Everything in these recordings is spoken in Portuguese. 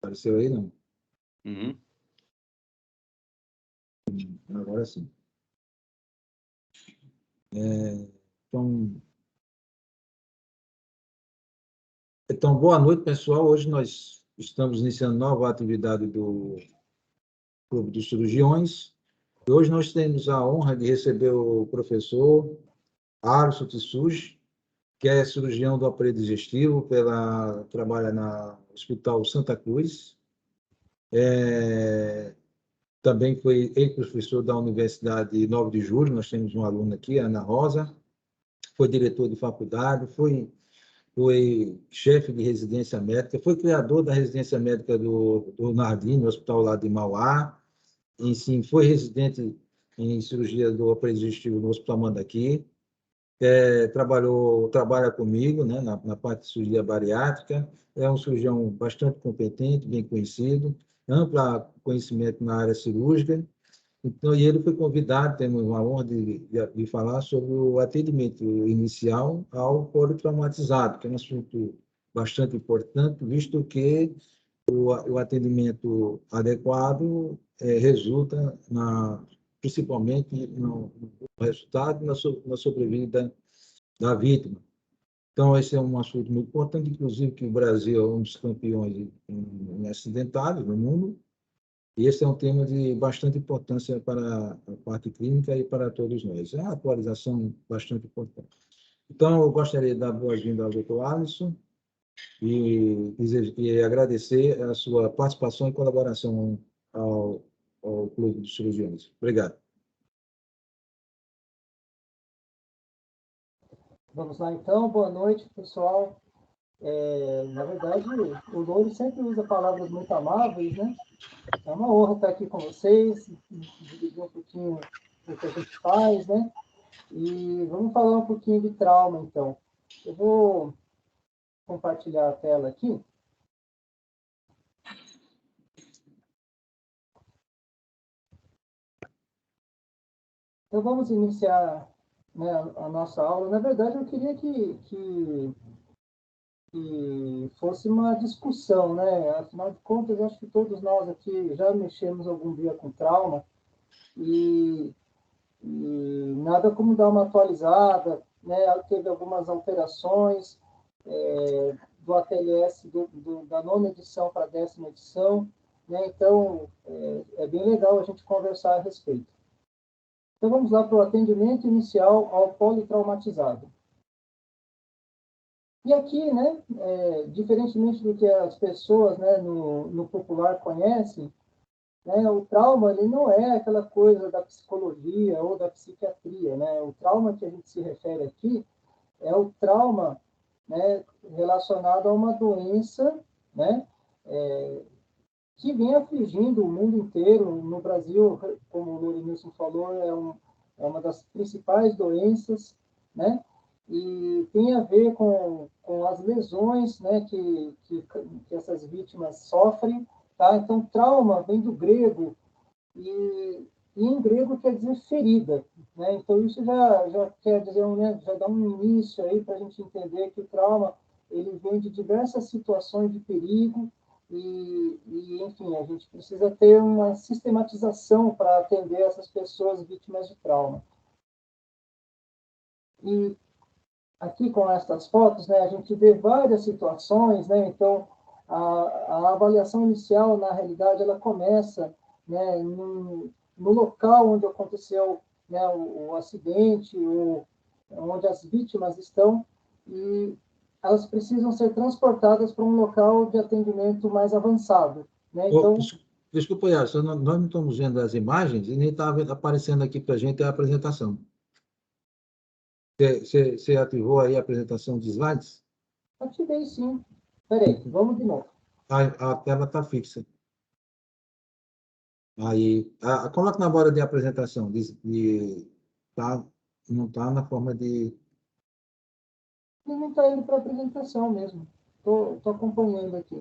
Apareceu aí, não? Uhum. Agora sim. Então, boa noite, pessoal. Hoje nós estamos iniciando nova atividade do Clube dos Cirurgiões. E hoje nós temos a honra de receber o professor Alisson Tissuji, que é cirurgião do aparelho digestivo, trabalha no Hospital Santa Cruz. Também foi professor da Universidade 9 de Julho, nós temos uma aluna aqui, Ana Rosa, foi diretor de faculdade, foi chefe de residência médica, foi criador da residência médica do Nardim, no hospital lá de Mauá, e sim, foi residente em cirurgia do aparelho digestivo no Hospital Mandaqui, trabalha comigo, né, na parte de cirurgia bariátrica, é um cirurgião bastante competente, bem conhecido, amplo conhecimento na área cirúrgica. Então, e ele foi convidado, temos uma honra de falar sobre o atendimento inicial ao politraumatizado, que é um assunto bastante importante, visto que o atendimento adequado resulta principalmente no resultado na sobrevida da vítima. Então, esse é um assunto muito importante, inclusive que o Brasil é um dos campeões em acidentados no mundo, e esse é um tema de bastante importância para a parte clínica e para todos nós. É uma atualização bastante importante. Então, eu gostaria de dar boas-vindas ao Dr. Alisson e agradecer a sua participação e colaboração ao Clube dos Cirurgiões. Obrigado. Vamos lá, então. Boa noite, pessoal. Na verdade, o Louro sempre usa palavras muito amáveis, né? É uma honra estar aqui com vocês, dividir um pouquinho do que a gente faz, né? E vamos falar um pouquinho de trauma, então. Eu vou compartilhar a tela aqui. Então, vamos iniciar, né, a nossa aula. Na verdade, eu queria que fosse uma discussão, né? Afinal de contas, acho que todos nós aqui já mexemos algum dia com trauma e nada como dar uma atualizada, né? Teve algumas alterações do ATLS da 9ª edição para a 10ª edição, né? Então, é bem legal a gente conversar a respeito. Então, vamos lá para o atendimento inicial ao politraumatizado. E aqui, né, diferentemente do que as pessoas, né, no popular conhecem, né, o trauma ele não é aquela coisa da psicologia ou da psiquiatria, né? O trauma que a gente se refere aqui é o trauma, né, relacionado a uma doença, né, que vem afligindo o mundo inteiro. No Brasil, como o Lourenilson falou, é uma das principais doenças, né? E tem a ver com as lesões, né, que essas vítimas sofrem, tá? Então, trauma vem do grego, e em grego quer dizer ferida, né? Então, isso já quer dizer, né, já dá um início aí para a gente entender que o trauma ele vem de diversas situações de perigo, enfim, a gente precisa ter uma sistematização para atender essas pessoas vítimas de trauma. E aqui com essas fotos, né, a gente vê várias situações, né? Então, a avaliação inicial, na realidade, ela começa, né, no local onde aconteceu, né, o acidente, onde as vítimas estão, e elas precisam ser transportadas para um local de atendimento mais avançado, né? Então, desculpa, Yara, nós não estamos vendo as imagens e nem está aparecendo aqui para a gente a apresentação. Você ativou aí a apresentação de slides? Ativei, sim. Espera aí, vamos de novo. A tela está fixa. Aí, coloca na borda de apresentação. Não está na forma de... Não está indo para a apresentação mesmo. Estou acompanhando aqui.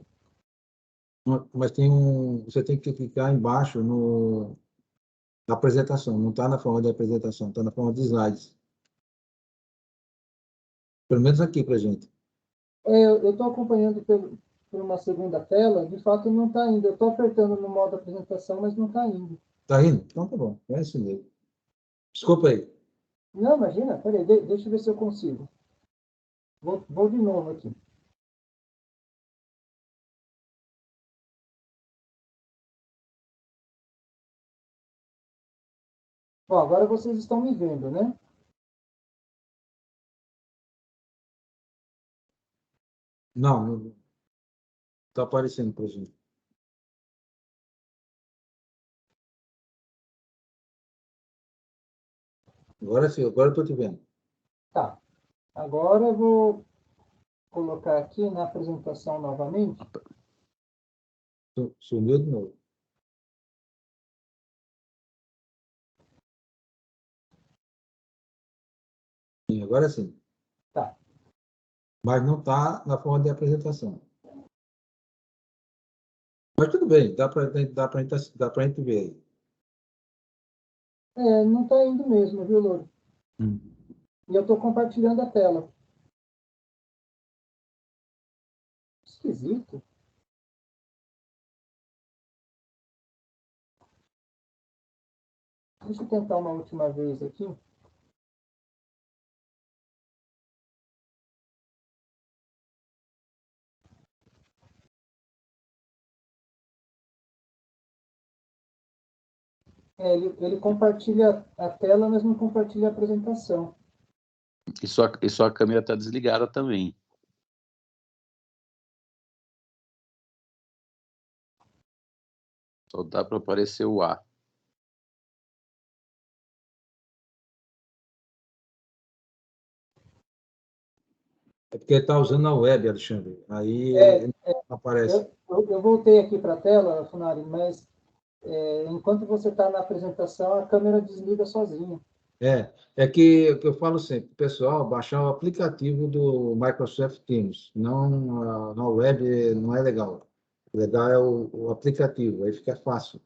Mas você tem que clicar embaixo na apresentação. Não está na forma de apresentação, está na forma de slides. Pelo menos aqui para a gente. Eu estou acompanhando por uma segunda tela, de fato não está indo. Eu estou apertando no modo apresentação, mas não está indo. Está indo? Então tá bom, é isso mesmo. Desculpa aí. Não, imagina, peraí, deixa eu ver se eu consigo. Vou de novo aqui. Bom, agora vocês estão me vendo, né? Não está aparecendo para a gente. Agora sim, agora eu estou te vendo. Tá. Agora eu vou colocar aqui na apresentação novamente. Sumiu de novo. Sim, agora sim. Tá. Mas não está na forma de apresentação. Mas tudo bem, dá para a gente ver aí. Não está indo mesmo, viu, Louro? Hum. E eu estou compartilhando a tela. Esquisito. Deixa eu tentar uma última vez aqui. Ele compartilha a tela, mas não compartilha a apresentação. E sua câmera está desligada também. Só dá para aparecer o A. É porque ele está usando a web, Alexandre. Aí aparece. Eu voltei aqui para a tela, Funari, mas enquanto você está na apresentação, a câmera desliga sozinha. É que o que eu falo sempre, pessoal, baixar o aplicativo do Microsoft Teams. Não, na web não é legal. O legal é o aplicativo, aí fica fácil.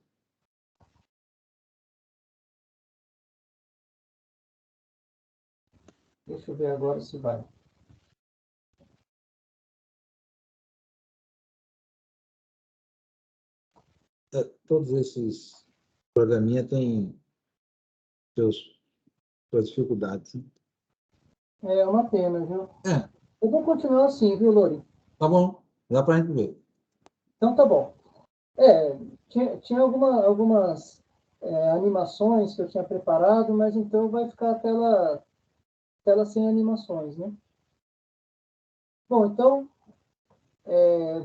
Deixa eu ver agora se vai. Todos esses programinha têm suas dificuldades, né? É uma pena, viu? É, Eu vou continuar assim, viu, Lori? tá bom, dá para a gente ver. Então tá bom. Tinha algumas animações que eu tinha preparado, mas então vai ficar a tela sem animações, né? Bom, então,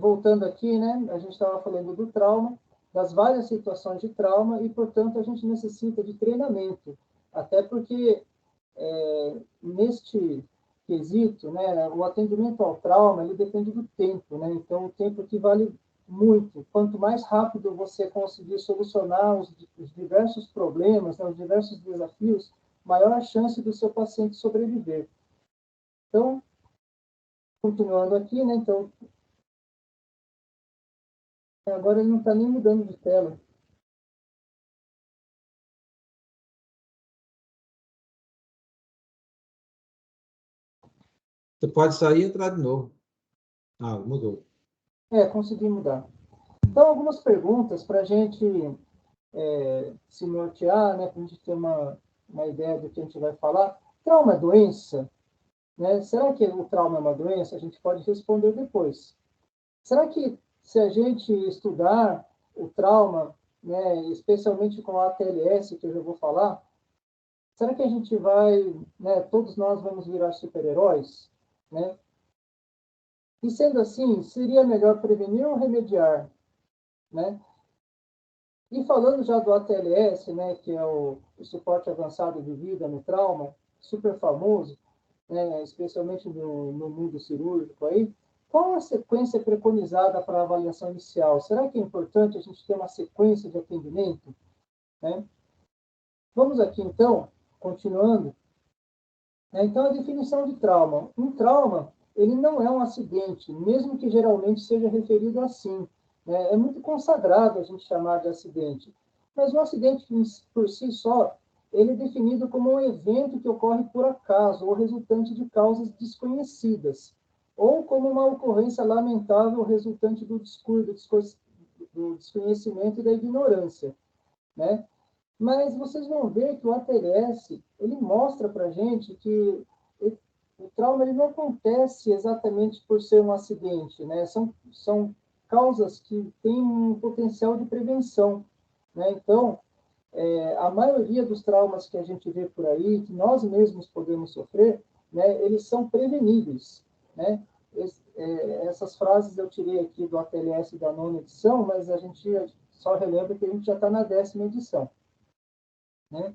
voltando aqui, né? A gente estava falando do trauma, das várias situações de trauma e, portanto, a gente necessita de treinamento. Até porque, neste quesito, né, o atendimento ao trauma, ele depende do tempo, né? Então, o tempo que vale muito. Quanto mais rápido você conseguir solucionar os diversos problemas, né, os diversos desafios, maior a chance do seu paciente sobreviver. Então, continuando aqui, né? Então, agora ele não está nem mudando de tela. Você pode sair e entrar de novo. Ah, mudou. Consegui mudar. Então, algumas perguntas para a gente se nortear, né? Para a gente ter uma ideia do que a gente vai falar. Trauma é doença? Né? Será que o trauma é uma doença? A gente pode responder depois. Será que se a gente estudar o trauma, né, especialmente com a ATLS, que eu já vou falar, será que a gente vai, né, todos nós vamos virar super-heróis? Né? E sendo assim, seria melhor prevenir ou remediar? Né? E falando já do ATLS, né, que é o suporte avançado de vida no trauma, super famoso, né, especialmente no mundo cirúrgico aí, qual a sequência preconizada para a avaliação inicial? Será que é importante a gente ter uma sequência de atendimento? Né? Vamos aqui, então, continuando. Então, a definição de trauma. Um trauma, ele não é um acidente, mesmo que geralmente seja referido assim. Né? É muito consagrado a gente chamar de acidente. Mas um acidente, por si só, ele é definido como um evento que ocorre por acaso ou resultante de causas desconhecidas. ou como uma ocorrência lamentável resultante do desconhecimento e da ignorância, né? Mas vocês vão ver que o ATLS, ele mostra para a gente que o trauma ele não acontece exatamente por ser um acidente, né? São causas que têm um potencial de prevenção, né? Então, a maioria dos traumas que a gente vê por aí, que nós mesmos podemos sofrer, né, eles são preveníveis, né? Essas frases eu tirei aqui do ATLS da 9ª edição, mas a gente só relembra que a gente já está na 10ª edição, né?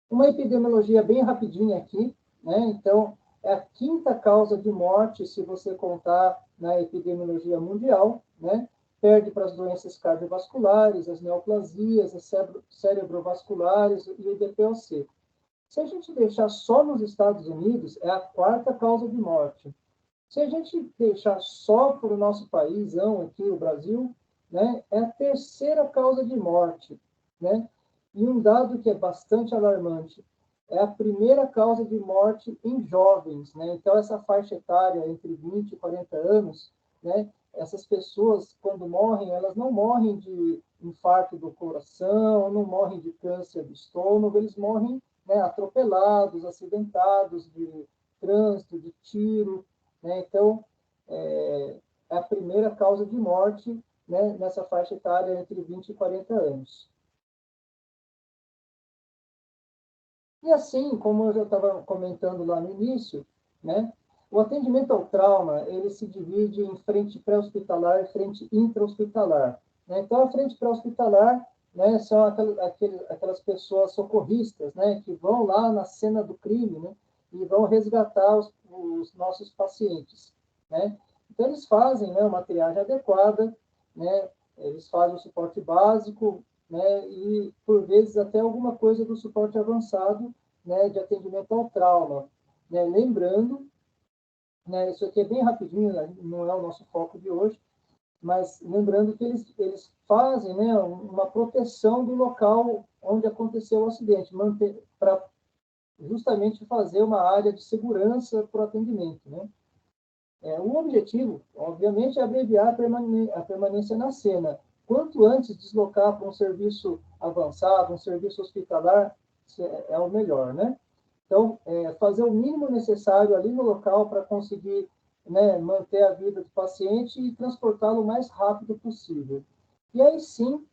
Uma epidemiologia bem rapidinha aqui, né? Então, é a 5ª causa de morte, se você contar na epidemiologia mundial, né? Perde para as doenças cardiovasculares, as neoplasias, as cerebrovasculares e o DPOC. Se a gente deixar só nos Estados Unidos, é a 4ª causa de morte. Se a gente deixar só para o nosso paísão aqui, o Brasil, né? É a 3ª causa de morte, né? E um dado que é bastante alarmante, é a 1ª causa de morte em jovens, né? Então, essa faixa etária entre 20 e 40 anos, né? Essas pessoas, quando morrem, elas não morrem de infarto do coração, não morrem de câncer do estômago, eles morrem, né, atropelados, acidentados de trânsito, de tiro, né? Então, é a 1ª causa de morte, né, nessa faixa etária entre 20 e 40 anos. E assim, como eu já estava comentando lá no início, né, o atendimento ao trauma, ele se divide em frente pré-hospitalar e frente intra-hospitalar, né? Então, a frente pré-hospitalar, né, são aquelas pessoas socorristas, né, que vão lá na cena do crime, né, e vão resgatar os nossos pacientes, né? Então, eles fazem, né, uma triagem adequada, né, eles fazem o suporte básico, né, e, por vezes, até alguma coisa do suporte avançado, né, de atendimento ao trauma, né? Lembrando, né, isso aqui é bem rapidinho, né, não é o nosso foco de hoje, mas lembrando que eles fazem, né, uma proteção do local onde aconteceu o acidente, para justamente fazer uma área de segurança para o atendimento, né? O objetivo, obviamente, é abreviar a permanência na cena. Quanto antes deslocar para um serviço avançado, um serviço hospitalar, é o melhor, né? Então, fazer o mínimo necessário ali no local para conseguir, né, manter a vida do paciente e transportá-lo o mais rápido possível. E aí sim,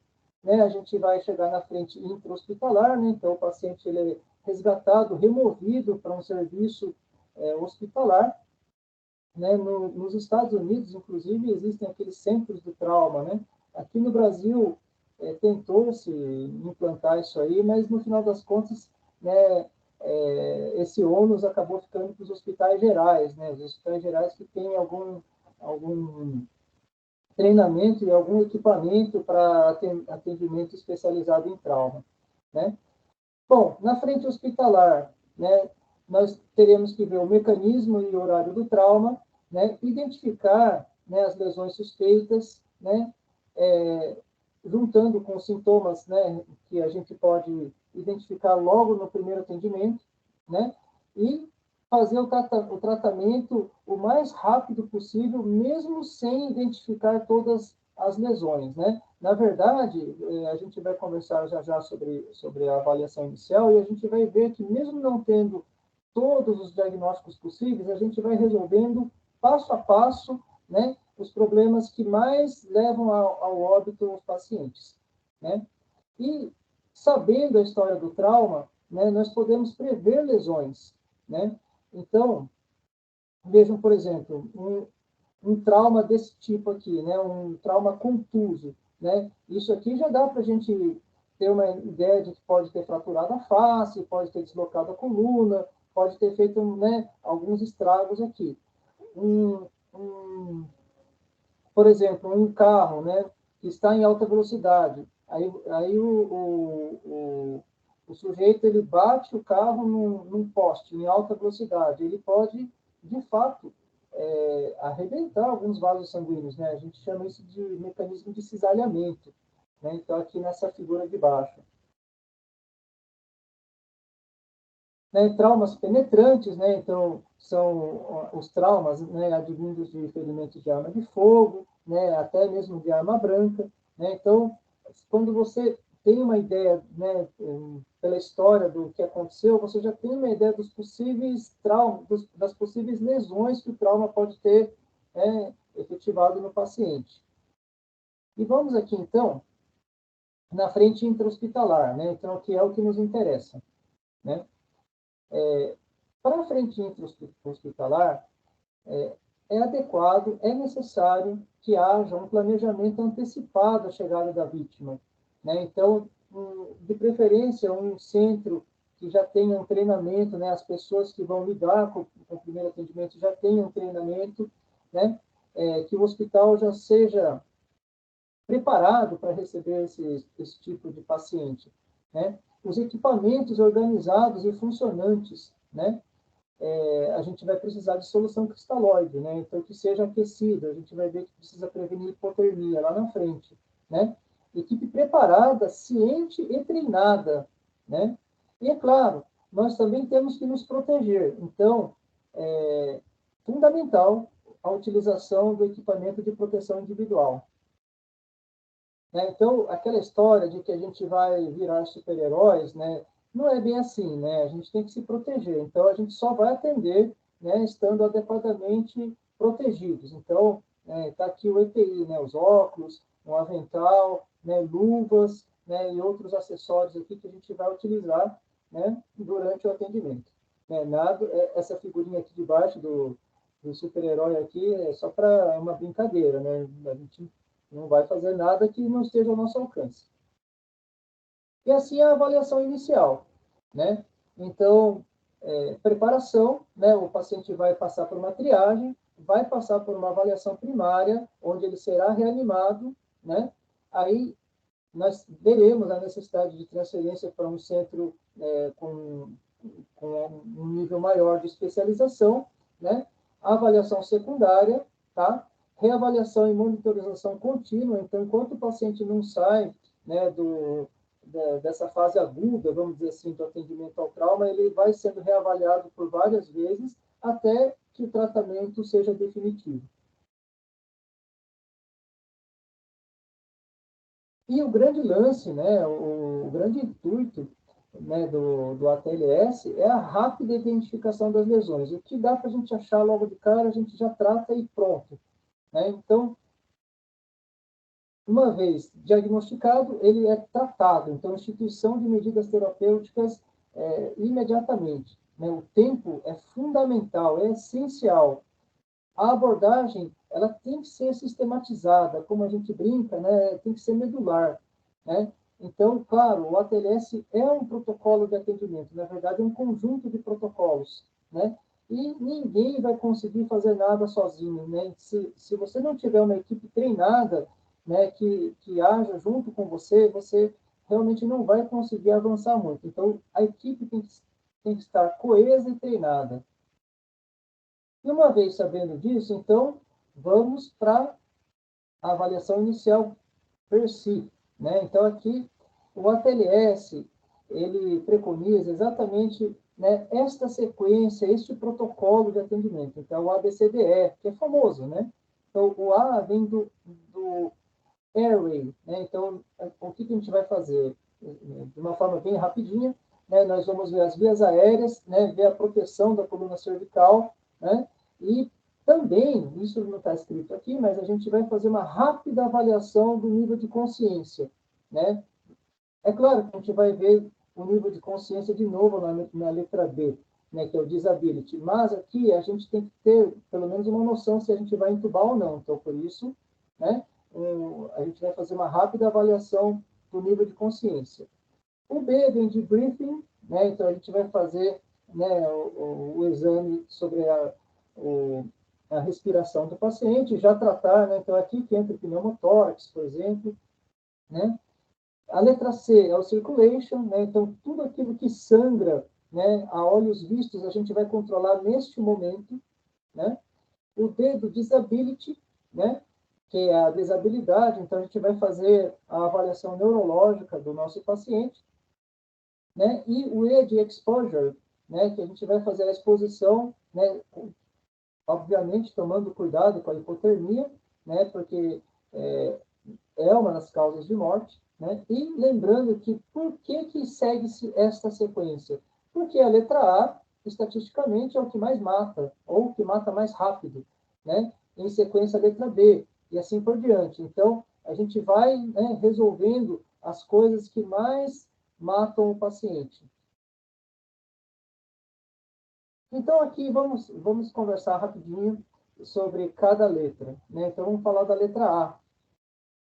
né, a gente vai chegar na frente intra-hospitalar, né? Então, o paciente ele é resgatado, removido para um serviço hospitalar, né? Nos Estados Unidos, inclusive, existem aqueles centros de trauma, né? Aqui no Brasil, tentou-se implantar isso aí, mas no final das contas, né, esse ônus acabou ficando para os hospitais gerais, né? Os hospitais gerais que têm algum treinamento e algum equipamento para atendimento especializado em trauma, né? Bom, na frente hospitalar, né, nós teremos que ver o mecanismo e o horário do trauma, né, identificar, né, as lesões suspeitas, né, juntando com sintomas, né, que a gente pode identificar logo no primeiro atendimento, né, e fazer o tratamento o mais rápido possível, mesmo sem identificar todas as lesões, né? Na verdade, a gente vai conversar já sobre a avaliação inicial e a gente vai ver que, mesmo não tendo todos os diagnósticos possíveis, a gente vai resolvendo passo a passo, né, os problemas que mais levam ao óbito os pacientes, né? E, sabendo a história do trauma, né, nós podemos prever lesões, né? Então, vejam, por exemplo, um trauma desse tipo aqui, né, um trauma contuso, né? Isso aqui já dá para a gente ter uma ideia de que pode ter fraturado a face, pode ter deslocado a coluna, pode ter feito, né, alguns estragos aqui. Por exemplo, um carro, né, que está em alta velocidade, aí o sujeito ele bate o carro num poste em alta velocidade, ele pode, de fato, arrebentar alguns vasos sanguíneos, né? A gente chama isso de mecanismo de cisalhamento, né? Então, aqui nessa figura de baixo. Né? Traumas penetrantes, né? Então, são os traumas, né, advindos de ferimentos de arma de fogo, né, até mesmo de arma branca, né? Então, quando você tem uma ideia, né, pela história do que aconteceu, você já tem uma ideia dos possíveis traumas, das possíveis lesões que o trauma pode ter, efetivado no paciente. E vamos aqui, então, na frente intra-hospitalar, né? Então, que é o que nos interessa, né? Para a frente intra-hospitalar, é adequado, é necessário que haja um planejamento antecipado à chegada da vítima, né? Então, de preferência, um centro que já tenha um treinamento, né? As pessoas que vão lidar com o primeiro atendimento já tenham um treinamento, né? Que o hospital já seja preparado para receber esse tipo de paciente, né? Os equipamentos organizados e funcionantes, né? A gente vai precisar de solução cristalóide, né? Então, que seja aquecida. A gente vai ver que precisa prevenir hipotermia lá na frente, né? Equipe preparada, ciente e treinada, né? E, é claro, nós também temos que nos proteger. Então, é fundamental a utilização do equipamento de proteção individual. Né? Então, aquela história de que a gente vai virar super-heróis, né? Não é bem assim, né? A gente tem que se proteger. Então, a gente só vai atender, né, estando adequadamente protegidos. Então, está aqui o EPI, né? Os óculos, um avental, né? Luvas, né? E outros acessórios aqui que a gente vai utilizar, né? Durante o atendimento. Nada, essa figurinha aqui de baixo do super-herói aqui é só para uma brincadeira, né? A gente não vai fazer nada que não esteja ao nosso alcance. E assim a avaliação inicial, né? Então, preparação, né? O paciente vai passar por uma triagem, vai passar por uma avaliação primária, onde ele será reanimado, né? Aí nós veremos a necessidade de transferência para um centro com um nível maior de especialização, né? A avaliação secundária, tá? Reavaliação e monitorização contínua. Então, enquanto o paciente não sai, né, dessa fase aguda, vamos dizer assim, do atendimento ao trauma, ele vai sendo reavaliado por várias vezes até que o tratamento seja definitivo. E o grande lance, né, o grande intuito, né, do ATLS é a rápida identificação das lesões. O que dá para a gente achar logo de cara, a gente já trata e pronto. Né? Então, uma vez diagnosticado, ele é tratado. Então, instituição de medidas terapêuticas imediatamente. Né? O tempo é fundamental, é essencial. A abordagem, ela tem que ser sistematizada, como a gente brinca, né? Tem que ser medular, né? Então, claro, o ATLS é um protocolo de atendimento, na verdade, é um conjunto de protocolos, né? E ninguém vai conseguir fazer nada sozinho, né? Se você não tiver uma equipe treinada, né, que haja junto com você, você realmente não vai conseguir avançar muito. Então, a equipe tem que estar coesa e treinada. E uma vez sabendo disso, então, vamos para a avaliação inicial per si, né? Então, aqui, o ATLS, ele preconiza exatamente, né, esta sequência, este protocolo de atendimento. Então, o ABCDE, que é famoso, né? Então, o A vem do airway, né? Então, o que a gente vai fazer? De uma forma bem rapidinha, né? Nós vamos ver as vias aéreas, né? Ver a proteção da coluna cervical, né? E também, isso não está escrito aqui, mas a gente vai fazer uma rápida avaliação do nível de consciência, né? É claro que a gente vai ver o nível de consciência de novo na letra B, né, que é o disability, mas aqui a gente tem que ter pelo menos uma noção se a gente vai entubar ou não. Então, por isso, né, a gente vai fazer uma rápida avaliação do nível de consciência. O B vem de briefing, né, então a gente vai fazer, né, o exame sobre a respiração do paciente, já tratar, né, então aqui que entra o pneumotórax, por exemplo, né. A letra C é o circulation, né, então tudo aquilo que sangra, né, a olhos vistos, a gente vai controlar neste momento, né. O D do disability, né, que é a desabilidade, então a gente vai fazer a avaliação neurológica do nosso paciente, né, e o E de exposure, né, que a gente vai fazer a exposição né, obviamente tomando cuidado com a hipotermia, né, porque é uma das causas de morte, né, e lembrando que por que segue-se esta sequência? Porque a letra A, estatisticamente, é o que mais mata, ou o que mata mais rápido, né, em sequência a letra B, e assim por diante. Então, a gente vai, né, resolvendo as coisas que mais matam o paciente. Então, aqui vamos conversar rapidinho sobre cada letra, né? Então, vamos falar da letra A,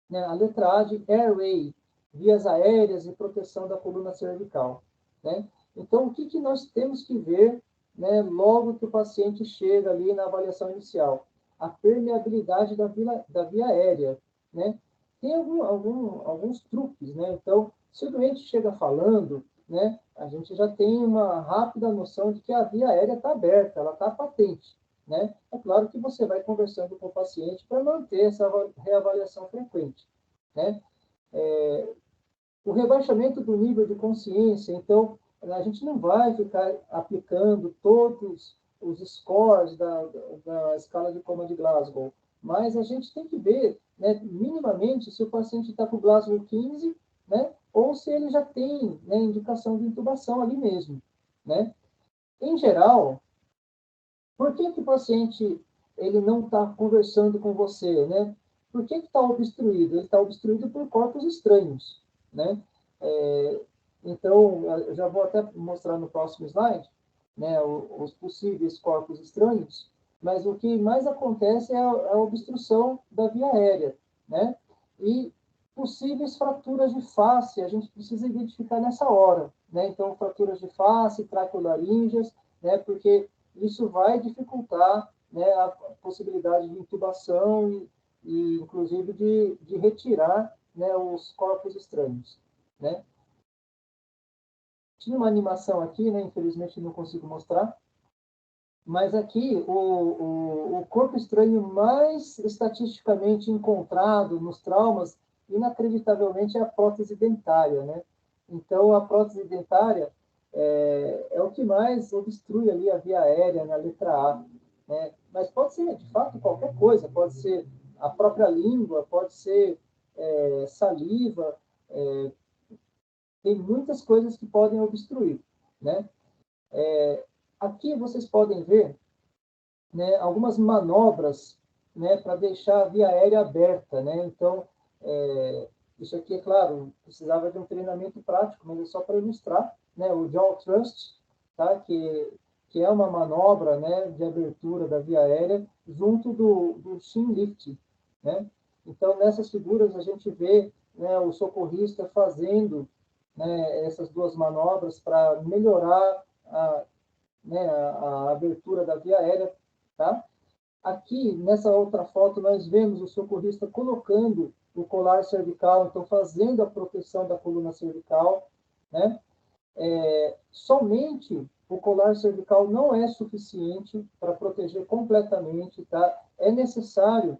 né? A letra A de airway, vias aéreas e proteção da coluna cervical, né? Então, o que nós temos que ver, né, logo que o paciente chega ali na avaliação inicial? A permeabilidade da via aérea, né? Tem alguns truques, né? Então, se o doente chega falando, né, a gente já tem uma rápida noção de que a via aérea está aberta, ela está patente, né? É claro que você vai conversando com o paciente para manter essa reavaliação frequente, né? O rebaixamento do nível de consciência, então, a gente não vai ficar aplicando todos os scores da escala de coma de Glasgow, mas a gente tem que ver, né, minimamente, se o paciente está com Glasgow 15, né, ou se ele já tem, né, indicação de intubação ali mesmo, né? Em geral, por que o paciente ele não está conversando com você, né? Por que está obstruído? Ele está obstruído por corpos estranhos, né? Então, eu já vou até mostrar no próximo slide, né, os possíveis corpos estranhos, mas o que mais acontece é a obstrução da via aérea, né? E possíveis fraturas de face, a gente precisa identificar nessa hora, né? Então, fraturas de face, traqueoláríngeas, né, porque isso vai dificultar, né, a possibilidade de intubação e inclusive, de retirar, né, os corpos estranhos, né? Tinha uma animação aqui, né, infelizmente não consigo mostrar, mas aqui o corpo estranho mais estatisticamente encontrado nos traumas, inacreditavelmente, é a prótese dentária, né? Então, a prótese dentária é o que mais obstrui ali a via aérea na letra A, né? Mas pode ser, de fato, qualquer coisa. Pode ser a própria língua, pode ser saliva, tem muitas coisas que podem obstruir, né? Aqui vocês podem ver, né, algumas manobras, né, para deixar a via aérea aberta, né? Então, isso aqui, é claro, precisava de um treinamento prático, mas é só para ilustrar, né, o jaw thrust, tá? Que é uma manobra, né, de abertura da via aérea junto do chin lift, né? Então, nessas figuras a gente vê, né, o socorrista fazendo, né, essas duas manobras para melhorar né, a abertura da via aérea, tá? Aqui, nessa outra foto, nós vemos o socorrista colocando o colar cervical, então fazendo a proteção da coluna cervical, né? Somente o colar cervical não é suficiente para proteger completamente, tá? É necessário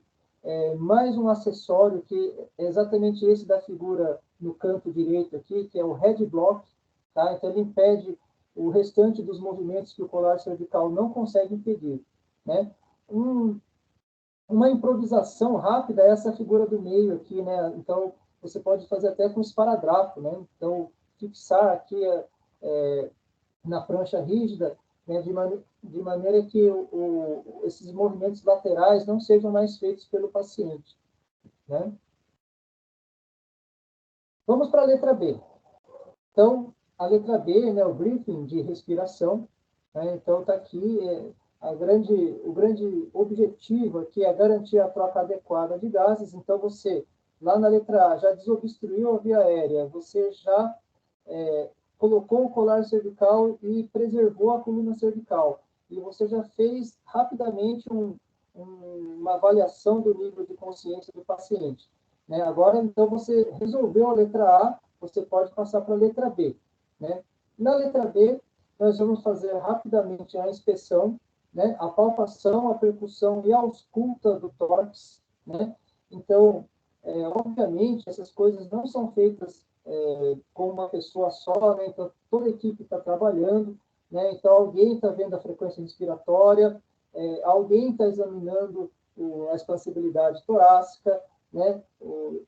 mais um acessório, que é exatamente esse da figura no canto direito aqui, que é o head block, tá? Então, ele impede o restante dos movimentos que o colar cervical não consegue impedir, né? Uma improvisação rápida é essa figura do meio aqui, né? Então, você pode fazer até com esparadrapo, né? Então, fixar aqui na prancha rígida, né? De maneira que esses movimentos laterais não sejam mais feitos pelo paciente, né? Vamos para a letra B. Então, a letra B, né, o briefing de respiração, né? Então, está aqui o grande objetivo aqui é garantir a troca adequada de gases. Então, você, lá na letra A, já desobstruiu a via aérea, você já colocou o colar cervical e preservou a coluna cervical. E você já fez rapidamente uma avaliação do nível de consciência do paciente, né? Agora, então, você resolveu a letra A, você pode passar para a letra B, né? Na letra B, nós vamos fazer rapidamente a inspeção, né? A palpação, a percussão e a ausculta do tórax, né? Então, obviamente, essas coisas não são feitas com uma pessoa só, né? Então, toda a equipe está trabalhando, né? Então, alguém está vendo a frequência respiratória, alguém está examinando a expansibilidade torácica, né?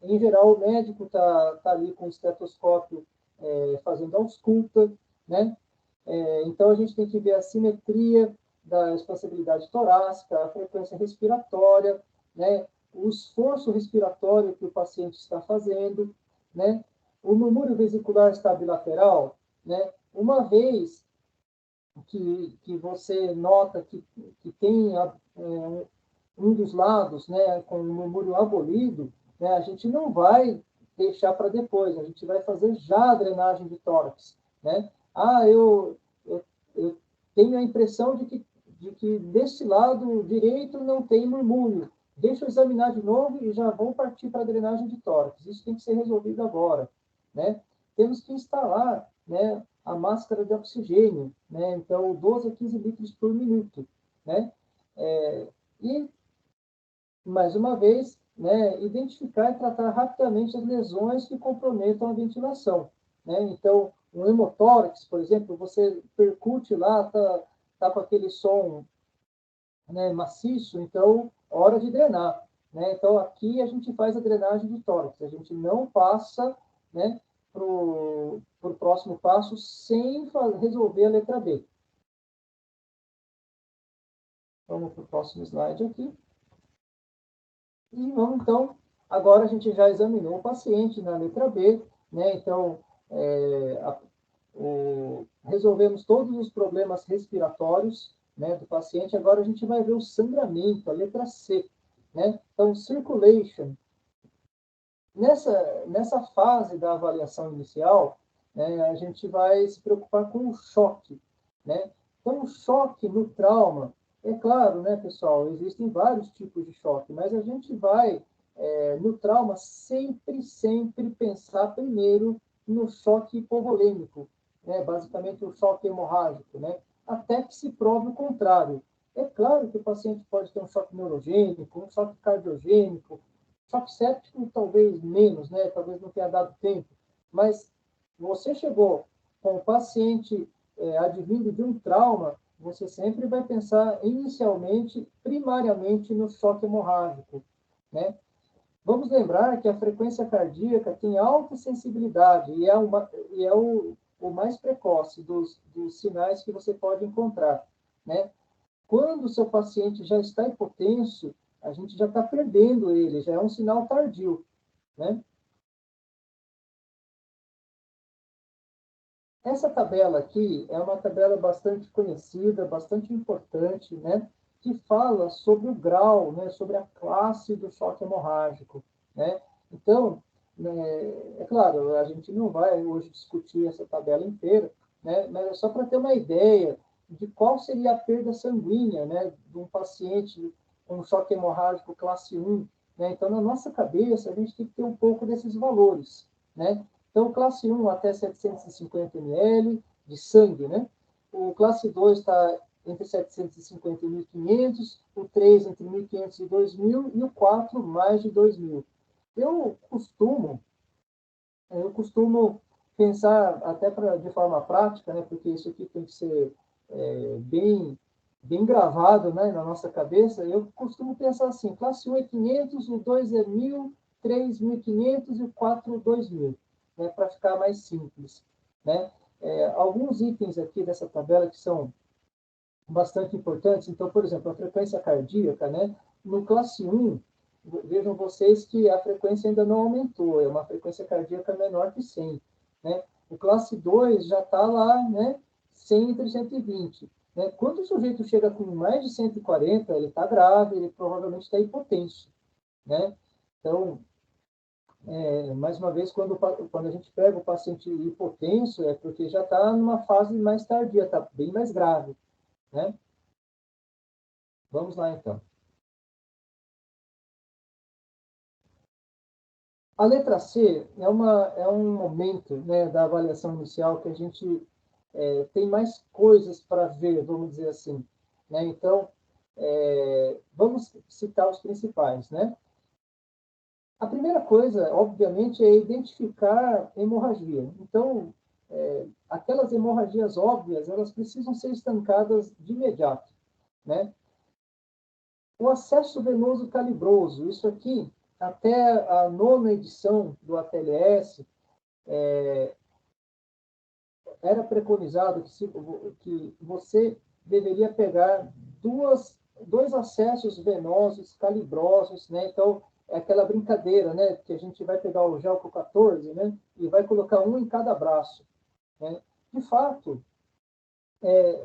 Em geral, o médico está ali com o estetoscópio fazendo ausculta, né? Então, a gente tem que ver a simetria da expansibilidade torácica, a frequência respiratória, né? O esforço respiratório que o paciente está fazendo, né? O murmúrio vesicular está bilateral, né? Uma vez que você nota que tem um dos lados, né, com o murmúrio abolido, né, a gente não vai deixar para depois, a gente vai fazer já a drenagem de tórax, né? Eu tenho a impressão de que desse lado direito não tem murmúrio. Deixa eu examinar de novo e já vou partir para a drenagem de tórax. Isso tem que ser resolvido agora, né? Temos que instalar, né, a máscara de oxigênio, né? Então, 12 a 15 litros por minuto, né? E, mais uma vez, né, identificar e tratar rapidamente as lesões que comprometam a ventilação, né? Então, um hemotórax, por exemplo, você percute lá, tá com aquele som, né, maciço, então, hora de drenar, né? Então, aqui a gente faz a drenagem de tórax, a gente não passa, né, para o próximo passo sem resolver a letra B. Vamos para o próximo slide aqui. E vamos, então, agora a gente já examinou o paciente na letra B, né? Então, resolvemos todos os problemas respiratórios, né, do paciente. Agora a gente vai ver o sangramento, a letra C, né? Então, circulation. Nessa fase da avaliação inicial, né, a gente vai se preocupar com o choque, né? Então, o choque no trauma, é claro, né, pessoal, existem vários tipos de choque, mas a gente vai, no trauma, sempre pensar primeiro no choque hipovolêmico, né? Basicamente o choque hemorrágico, né? Até que se prove o contrário. É claro que o paciente pode ter um choque neurogênico, um choque cardiogênico, choque séptico talvez menos, né? Talvez não tenha dado tempo, mas você chegou com o paciente advindo de um trauma, você sempre vai pensar inicialmente, primariamente, no choque hemorrágico, né? Vamos lembrar que a frequência cardíaca tem alta sensibilidade e é o mais precoce dos sinais que você pode encontrar, né? Quando o seu paciente já está hipotenso, a gente já está perdendo ele, já é um sinal tardio, né? Essa tabela aqui é uma tabela bastante conhecida, bastante importante, né? Que fala sobre o grau, né? Sobre a classe do choque hemorrágico, né? Então, né, é claro, a gente não vai hoje discutir essa tabela inteira, né? Mas é só para ter uma ideia de qual seria a perda sanguínea, né? De um paciente com choque hemorrágico classe 1, né? Então, na nossa cabeça, a gente tem que ter um pouco desses valores, né? Então, classe 1 até 750 ml de sangue, né? O classe 2 está entre 750 e 1.500, o 3 entre 1.500 e 2.000 e o 4 mais de 2.000. Eu costumo pensar, até de forma prática, né? Porque isso aqui tem que ser bem gravado, né, na nossa cabeça, eu costumo pensar assim, classe 1 é 500, o 2 é 1.000, 3, 1.500 e o 4, 2.000. Né, para ficar mais simples, né? Alguns itens aqui dessa tabela que são bastante importantes. Então, por exemplo, a frequência cardíaca, né? No classe 1, vejam vocês que a frequência ainda não aumentou, é uma frequência cardíaca menor que 100, né? O classe 2 já está lá, né? 100 entre 120. Né? Quando o sujeito chega com mais de 140, ele está grave, ele provavelmente está hipotenso, né? Então, mais uma vez, quando a gente pega o paciente hipotenso, é porque já está numa fase mais tardia, está bem mais grave, né? Vamos lá, então. A letra C é um momento, né, da avaliação inicial que a gente tem mais coisas para ver, vamos dizer assim, né? Então, vamos citar os principais, né? A primeira coisa, obviamente, é identificar hemorragia. Então, aquelas hemorragias óbvias, elas precisam ser estancadas de imediato, né? O acesso venoso calibroso, isso aqui, até a 9ª edição do ATLS, era preconizado que você deveria pegar dois acessos venosos calibrosos, né? Então, é aquela brincadeira, né? Que a gente vai pegar o Gelco 14, né? E vai colocar um em cada braço, né? De fato,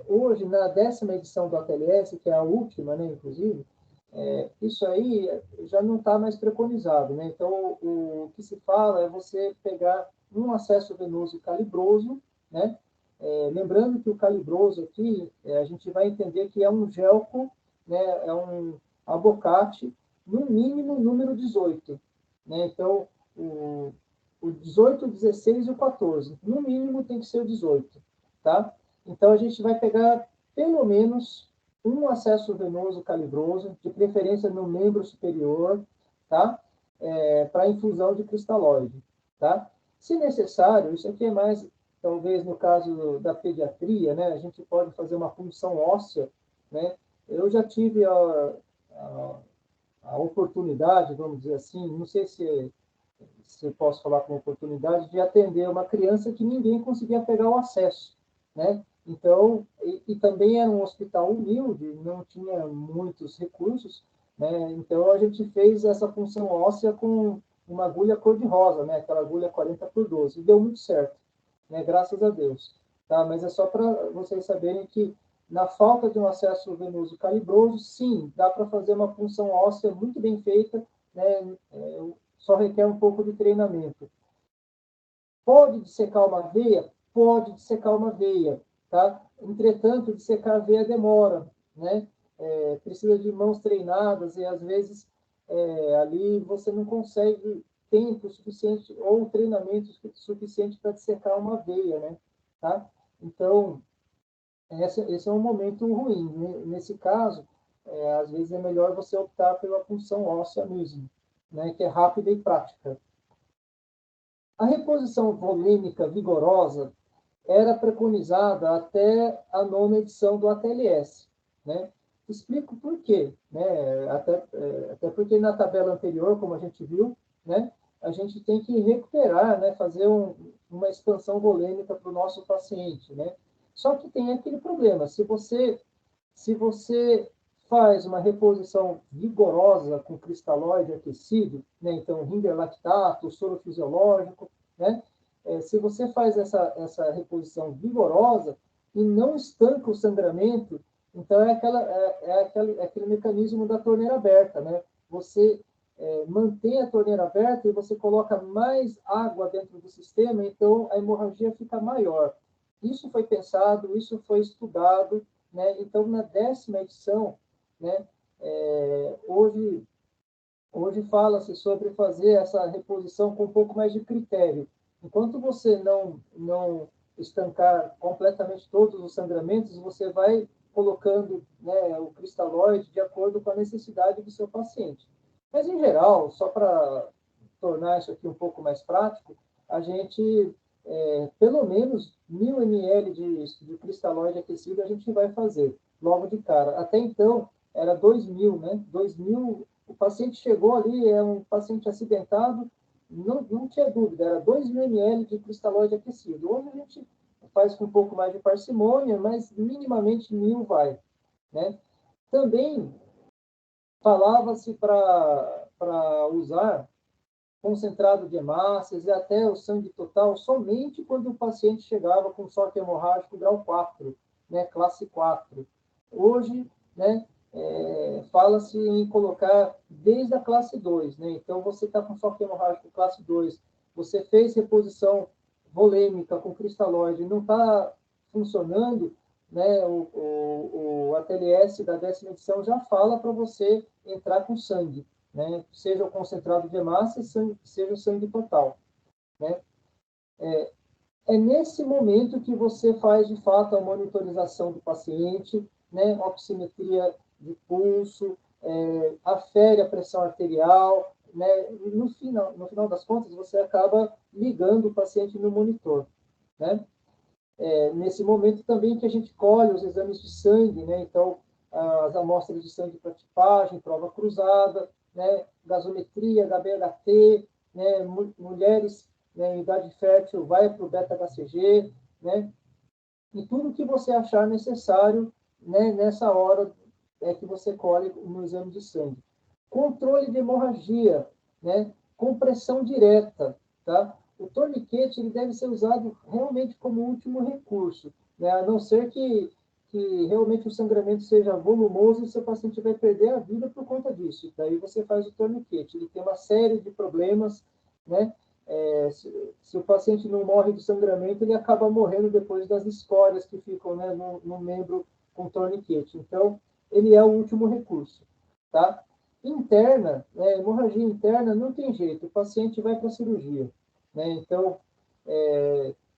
hoje, na 10ª edição do ATLS, que é a última, né? Inclusive, isso aí já não está mais preconizado, né? Então, o que se fala é você pegar um acesso venoso calibroso, né? Lembrando que o calibroso aqui, a gente vai entender que é um gelco, né? É um abocate, no mínimo número 18, né? Então, o 18, o 16 e o 14, no mínimo tem que ser o 18, tá? Então, a gente vai pegar pelo menos um acesso venoso calibroso, de preferência no membro superior, tá? Para infusão de cristalóide, tá? Se necessário, isso aqui é mais, talvez no caso da pediatria, né? A gente pode fazer uma punção óssea, né? Eu já tive a oportunidade, vamos dizer assim, não sei se posso falar com oportunidade, de atender uma criança que ninguém conseguia pegar o acesso, né? Então, e também era um hospital humilde, não tinha muitos recursos, né? Então, a gente fez essa função óssea com uma agulha cor-de-rosa, né? Aquela agulha 40x12, e deu muito certo, né? Graças a Deus. Tá? Mas é só para vocês saberem que, na falta de um acesso venoso calibroso, sim, dá para fazer uma função óssea muito bem feita, né? Só requer um pouco de treinamento. Pode dissecar uma veia? Pode dissecar uma veia, tá? Entretanto, dissecar a veia demora, né? Precisa de mãos treinadas e, às vezes, ali você não consegue tempo suficiente ou treinamento suficiente para dissecar uma veia, né? Tá? Então, esse é um momento ruim. Nesse caso, às vezes é melhor você optar pela punção óssea mesmo, né? Que é rápida e prática. A reposição volêmica vigorosa era preconizada até a 9ª edição do ATLS, né? Explico por quê, né? Até porque na tabela anterior, como a gente viu, né? A gente tem que recuperar, né? Fazer uma expansão volêmica para o nosso paciente, né? Só que tem aquele problema, se você faz uma reposição vigorosa com cristalóide aquecido, né? Então, Ringer lactato, soro fisiológico, né? Se você faz essa reposição vigorosa e não estanca o sangramento, então aquele mecanismo da torneira aberta, né? Você mantém a torneira aberta e você coloca mais água dentro do sistema, então a hemorragia fica maior. Isso foi pensado, isso foi estudado, né? Então, na 10ª edição, né? Hoje fala-se sobre fazer essa reposição com um pouco mais de critério. Enquanto você não estancar completamente todos os sangramentos, você vai colocando, né, o cristalóide de acordo com a necessidade do seu paciente. Mas, em geral, só para tornar isso aqui um pouco mais prático, a gente, pelo menos 1.000 ml de cristalóide aquecido a gente vai fazer logo de cara. Até então, era 2.000, né? 2.000, o paciente chegou ali, é um paciente acidentado, não tinha dúvida, era 2.000 ml de cristalóide aquecido. Hoje a gente faz com um pouco mais de parcimônia, mas minimamente 1.000 vai, né? Também falava-se para usar concentrado de hemácias e até o sangue total somente quando o paciente chegava com choque hemorrágico grau 4, né, classe 4. Hoje, né, fala-se em colocar desde a classe 2, né? Então, você está com choque hemorrágico classe 2, você fez reposição volêmica com cristalóide, não está funcionando, né? O ATLS da 10ª edição já fala para você entrar com sangue, né? Seja o concentrado de hemácia, seja o sangue total, né? É nesse momento que você faz, de fato, a monitorização do paciente, né? Oximetria de pulso, afere a pressão arterial, né? No final das contas, você acaba ligando o paciente no monitor. né? Nesse momento também que a gente colhe os exames de sangue, né? Então, as amostras de sangue para tipagem, prova cruzada, né? Gasometria, HbHT, né? Mulheres, né, em idade fértil vai para o beta-HCG, né? E tudo que você achar necessário, né, nessa hora que você colhe no exame de sangue. Controle de hemorragia, né? Compressão direta, tá? O torniquete ele deve ser usado realmente como último recurso, né? A não ser que realmente o sangramento seja volumoso e seu paciente vai perder a vida por conta disso. Daí você faz o torniquete. Ele tem uma série de problemas, né? Se o paciente não morre de sangramento, ele acaba morrendo depois das escórias que ficam, né, no membro com torniquete. Então, ele é o último recurso, tá? Interna, né, hemorragia interna, não tem jeito, o paciente vai para a cirurgia, né? Então,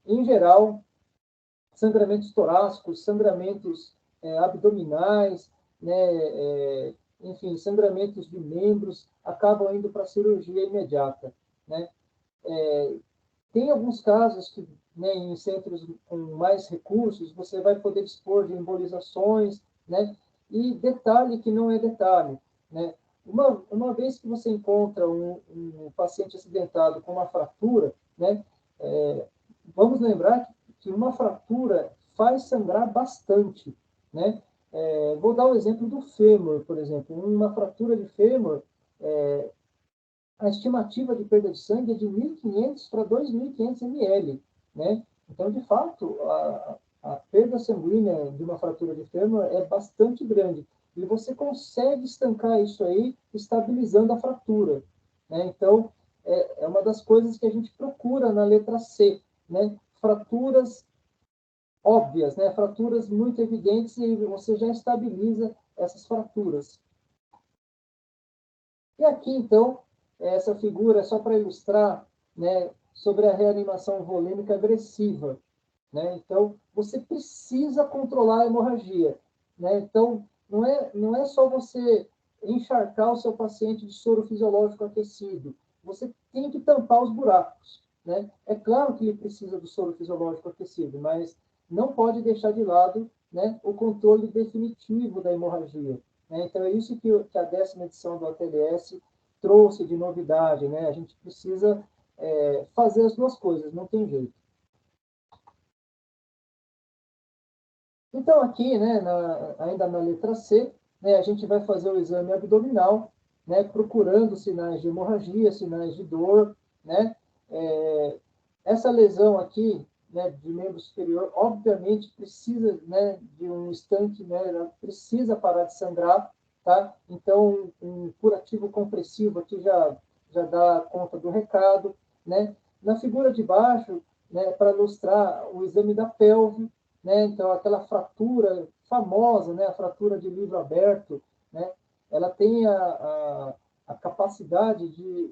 em geral, sangramentos torácicos, sangramentos abdominais, né, enfim, sangramentos de membros, acabam indo para a cirurgia imediata, né? Tem alguns casos que, né, em centros com mais recursos, você vai poder dispor de embolizações, né? E detalhe que não é detalhe, né? Uma vez que você encontra um paciente acidentado com uma fratura, né? Vamos lembrar que uma fratura faz sangrar bastante, né? Vou dar o exemplo do fêmur, por exemplo. Uma fratura de fêmur, a estimativa de perda de sangue é de 1.500 para 2.500 ml, né? Então, de fato, a perda sanguínea de uma fratura de fêmur é bastante grande. E você consegue estancar isso aí, estabilizando a fratura, né? Então, é uma das coisas que a gente procura na letra C, né? Fraturas óbvias, né? Fraturas muito evidentes, e você já estabiliza essas fraturas. E aqui, então, essa figura é só para ilustrar, né, sobre a reanimação volêmica agressiva, né? Então, você precisa controlar a hemorragia, né? Então, não é só você encharcar o seu paciente de soro fisiológico aquecido, você tem que tampar os buracos, né? É claro que ele precisa do soro fisiológico aquecido, mas não pode deixar de lado, né, o controle definitivo da hemorragia, né? Então, é isso que a 10ª edição do ATLS trouxe de novidade, né? A gente precisa fazer as duas coisas, não tem jeito. Então, aqui, né, ainda na letra C, né, a gente vai fazer o exame abdominal, né, procurando sinais de hemorragia, sinais de dor, né? Essa lesão aqui, né, de membro superior, obviamente precisa, né, de um estanque, né, ela precisa parar de sangrar, tá? Então, um curativo compressivo aqui já dá conta do recado, né? Na figura de baixo, né, para ilustrar o exame da pelve, né? Então, aquela fratura famosa, né, a fratura de livro aberto, né? Ela tem a capacidade de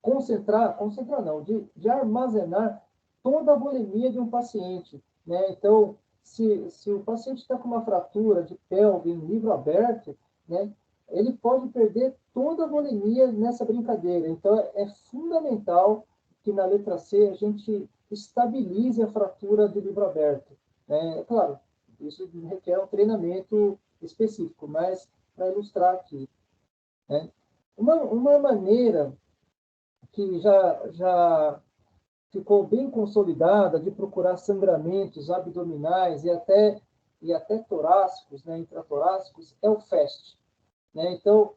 concentrar não, de armazenar toda a volemia de um paciente, né? Então, se o paciente está com uma fratura de pelve em livro aberto, né, ele pode perder toda a volemia nessa brincadeira. Então, é fundamental que na letra C a gente estabilize a fratura de livro aberto. É claro, isso requer um treinamento específico, mas para ilustrar aqui, né? Uma maneira que já ficou bem consolidada de procurar sangramentos abdominais e até torácicos, né, intratorácicos, é o FAST, né? Então,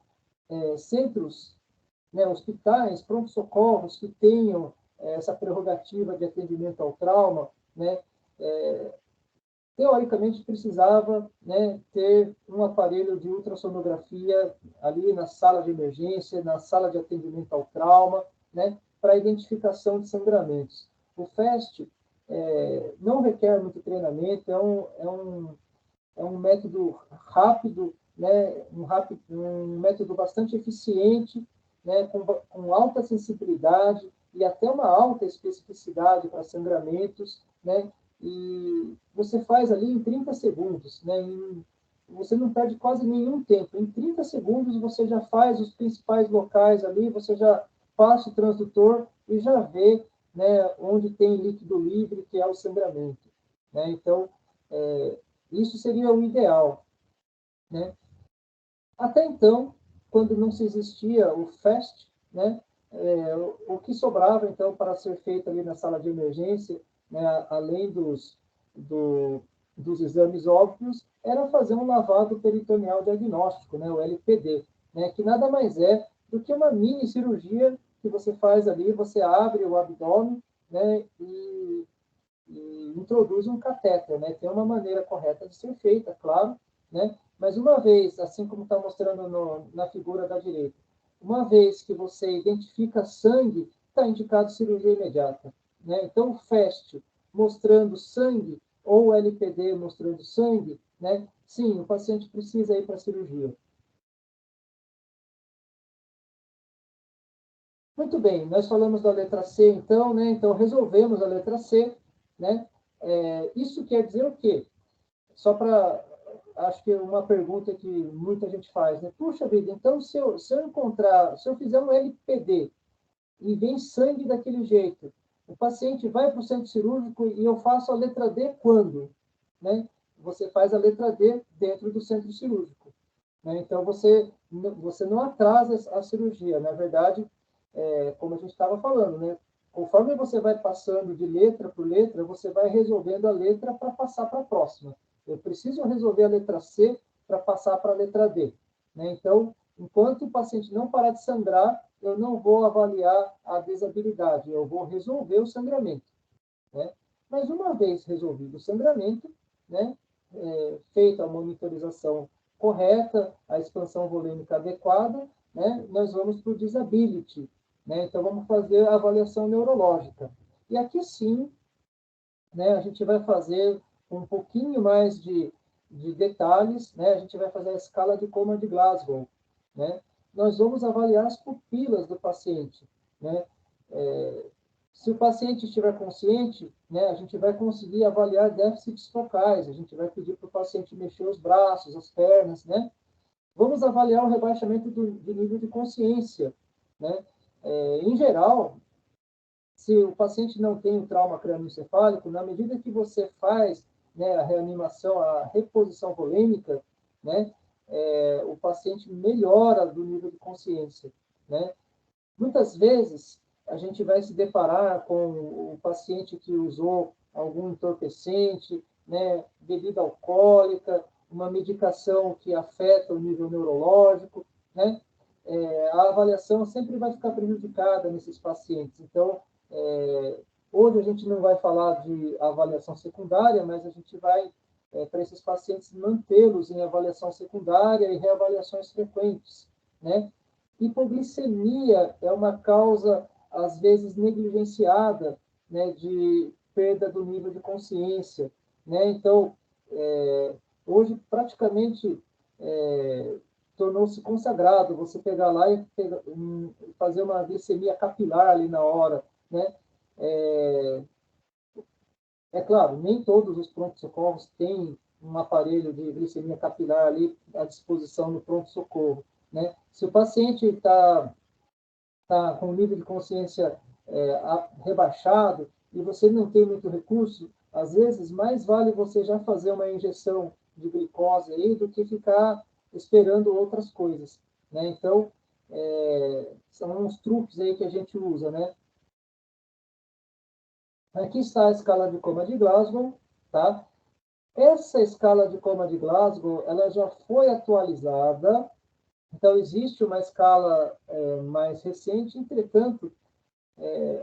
centros, né, hospitais, pronto-socorros que tenham essa prerrogativa de atendimento ao trauma, né, teoricamente precisava, né, ter um aparelho de ultrassonografia ali na sala de emergência, na sala de atendimento ao trauma, né, para identificação de sangramentos. O FAST não requer muito treinamento, é um método rápido, né, um método bastante eficiente, né, com alta sensibilidade e até uma alta especificidade para sangramentos, né, e você faz ali em 30 segundos, né, você não perde quase nenhum tempo. Em 30 segundos você já faz os principais locais ali, você já passa o transdutor e já vê, né, onde tem líquido livre, que é o sangramento. Né? Então, isso seria o ideal. Né? Até então, quando não se existia o FAST, né, o que sobrava, então, para ser feito ali na sala de emergência, né, além dos exames óbvios, era fazer um lavado peritoneal diagnóstico, né, o LPD, né, que nada mais é do que uma mini cirurgia que você faz ali, você abre o abdômen, né, e introduz um catéter, né? Tem uma maneira correta de ser feita, claro, né? Mas uma vez, assim como está mostrando na figura da direita, uma vez que você identifica sangue, está indicado cirurgia imediata, né? Então, o FAST mostrando sangue ou o LPD mostrando sangue, né? Sim, o paciente precisa ir para a cirurgia. Muito bem, nós falamos da letra C, então, né? Então, resolvemos a letra C, né? Isso quer dizer o quê? Só para, acho que uma pergunta que muita gente faz, né? Puxa vida, então se eu fizer um LPD e vem sangue daquele jeito, o paciente vai para o centro cirúrgico e eu faço a letra D quando? Né? Você faz a letra D dentro do centro cirúrgico. Né? Então, você não atrasa a cirurgia. Na verdade, como a gente estava falando, né? Conforme você vai passando de letra por letra, você vai resolvendo a letra para passar para a próxima. Eu preciso resolver a letra C para passar para a letra D. Né? Então, enquanto o paciente não parar de sangrar, eu não vou avaliar a desabilidade, eu vou resolver o sangramento. Né? Mas uma vez resolvido o sangramento, né, feita a monitorização correta, a expansão volêmica adequada, né, nós vamos para o disability. Né? Então, vamos fazer a avaliação neurológica. E aqui sim, né, a gente vai fazer um pouquinho mais de detalhes, né? A gente vai fazer a escala de coma de Glasgow. Né? Nós vamos avaliar as pupilas do paciente. Né? Se o paciente estiver consciente, né, a gente vai conseguir avaliar déficits focais, a gente vai pedir para o paciente mexer os braços, as pernas, né? Vamos avaliar o rebaixamento do nível de consciência, né? Em geral, se o paciente não tem o trauma crânioencefálico, na medida que você faz, né, a reanimação, a reposição volêmica, né, o paciente melhora do nível de consciência, né? Muitas vezes, a gente vai se deparar com o paciente que usou algum entorpecente, né, bebida alcoólica, uma medicação que afeta o nível neurológico, né? A avaliação sempre vai ficar prejudicada nesses pacientes. Então, hoje a gente não vai falar de avaliação secundária, mas a gente vai, para esses pacientes, mantê-los em avaliação secundária e reavaliações frequentes, né? Hipoglicemia é uma causa, às vezes, negligenciada, né, de perda do nível de consciência. Né? Então, hoje, praticamente, tornou-se consagrado você pegar lá e fazer uma glicemia capilar ali na hora. Né? É claro, nem todos os pronto-socorros têm um aparelho de glicemia capilar ali à disposição no pronto-socorro. Né? Se o paciente está com o nível de consciência rebaixado e você não tem muito recurso, às vezes mais vale você já fazer uma injeção de glicose aí do que ficar esperando outras coisas. Né? Então, são uns truques aí que a gente usa. Né? Aqui está a escala de coma de Glasgow. Tá? Essa escala de coma de Glasgow ela já foi atualizada. Então, existe uma escala mais recente, entretanto,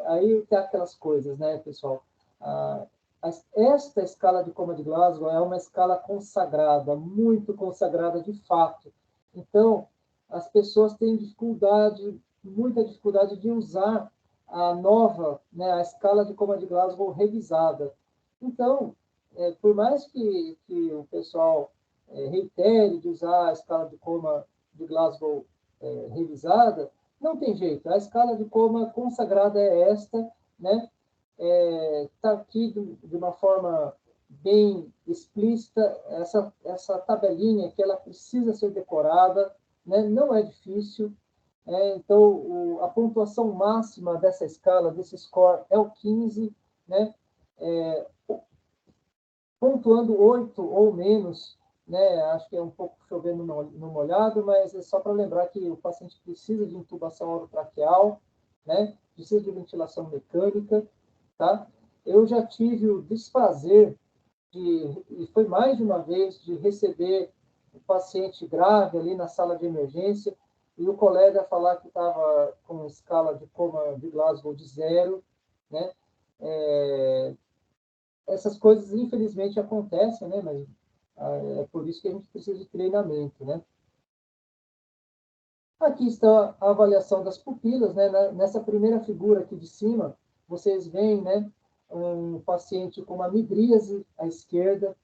aí tem aquelas coisas, né, pessoal? Esta escala de coma de Glasgow é uma escala consagrada, muito consagrada de fato. Então, as pessoas têm dificuldade, muita dificuldade de usar a nova, né, a escala de coma de Glasgow revisada. Então, por mais que o pessoal reitere de usar a escala de coma de Glasgow revisada, não tem jeito. A escala de coma consagrada é esta, né? Está aqui de uma forma bem explícita essa tabelinha que ela precisa ser decorada, né? Não é difícil. Então, a pontuação máxima dessa escala, desse score, é o 15, né? Pontuando 8 ou menos, né? Acho que é um pouco chovendo no molhado, mas é só para lembrar que o paciente precisa de intubação orotraqueal, né? Precisa de ventilação mecânica, tá? Eu já tive o desprazer e foi mais de uma vez, de receber um paciente grave ali na sala de emergência e o colega falar que estava com escala de coma de Glasgow de 0, né? Essas coisas, infelizmente, acontecem, né? Mas é por isso que a gente precisa de treinamento, né? Aqui está a avaliação das pupilas, né? Nessa primeira figura aqui de cima, vocês veem, né? Um paciente com uma midríase à esquerda.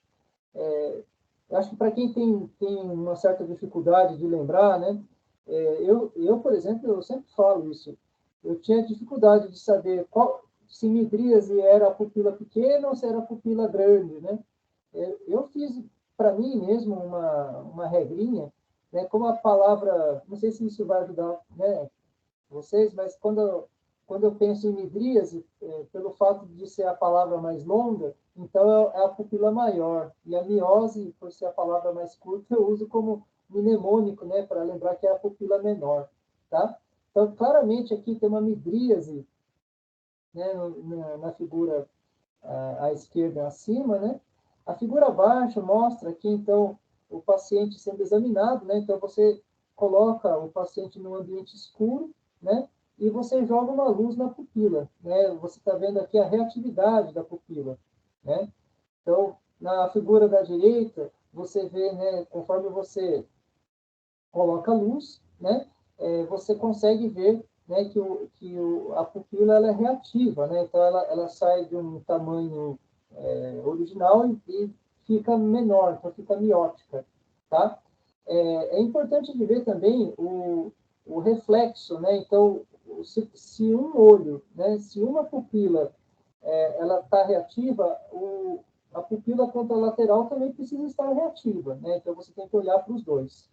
Eu acho que para quem tem uma certa dificuldade de lembrar, né? Eu, por exemplo, eu sempre falo isso. Eu tinha dificuldade de saber se midríase era a pupila pequena ou se era a pupila grande, né? Eu fiz para mim mesmo uma regrinha, né? Como a palavra, não sei se isso vai ajudar, né, vocês, mas quando eu penso em midríase, pelo fato de ser a palavra mais longa, então é a pupila maior. E a miose, por ser a palavra mais curta, eu uso como mnemônico, né, para lembrar que é a pupila menor, tá? Então, claramente aqui tem uma midríase, né, na figura à esquerda acima, né? A figura abaixo mostra aqui, então, o paciente sendo examinado, né? Então, você coloca o paciente num ambiente escuro, né? E você joga uma luz na pupila, né? Você está vendo aqui a reatividade da pupila, né? Então, na figura da direita, você vê, né? Conforme você coloca a luz, né? Você consegue ver, né, a pupila ela é reativa, né? Então ela sai de um tamanho original e fica menor, então fica miótica, tá? É importante de ver também o reflexo, né? Então, se um olho, né, se uma pupila ela está reativa, a pupila contralateral também precisa estar reativa, né? Então você tem que olhar para os dois.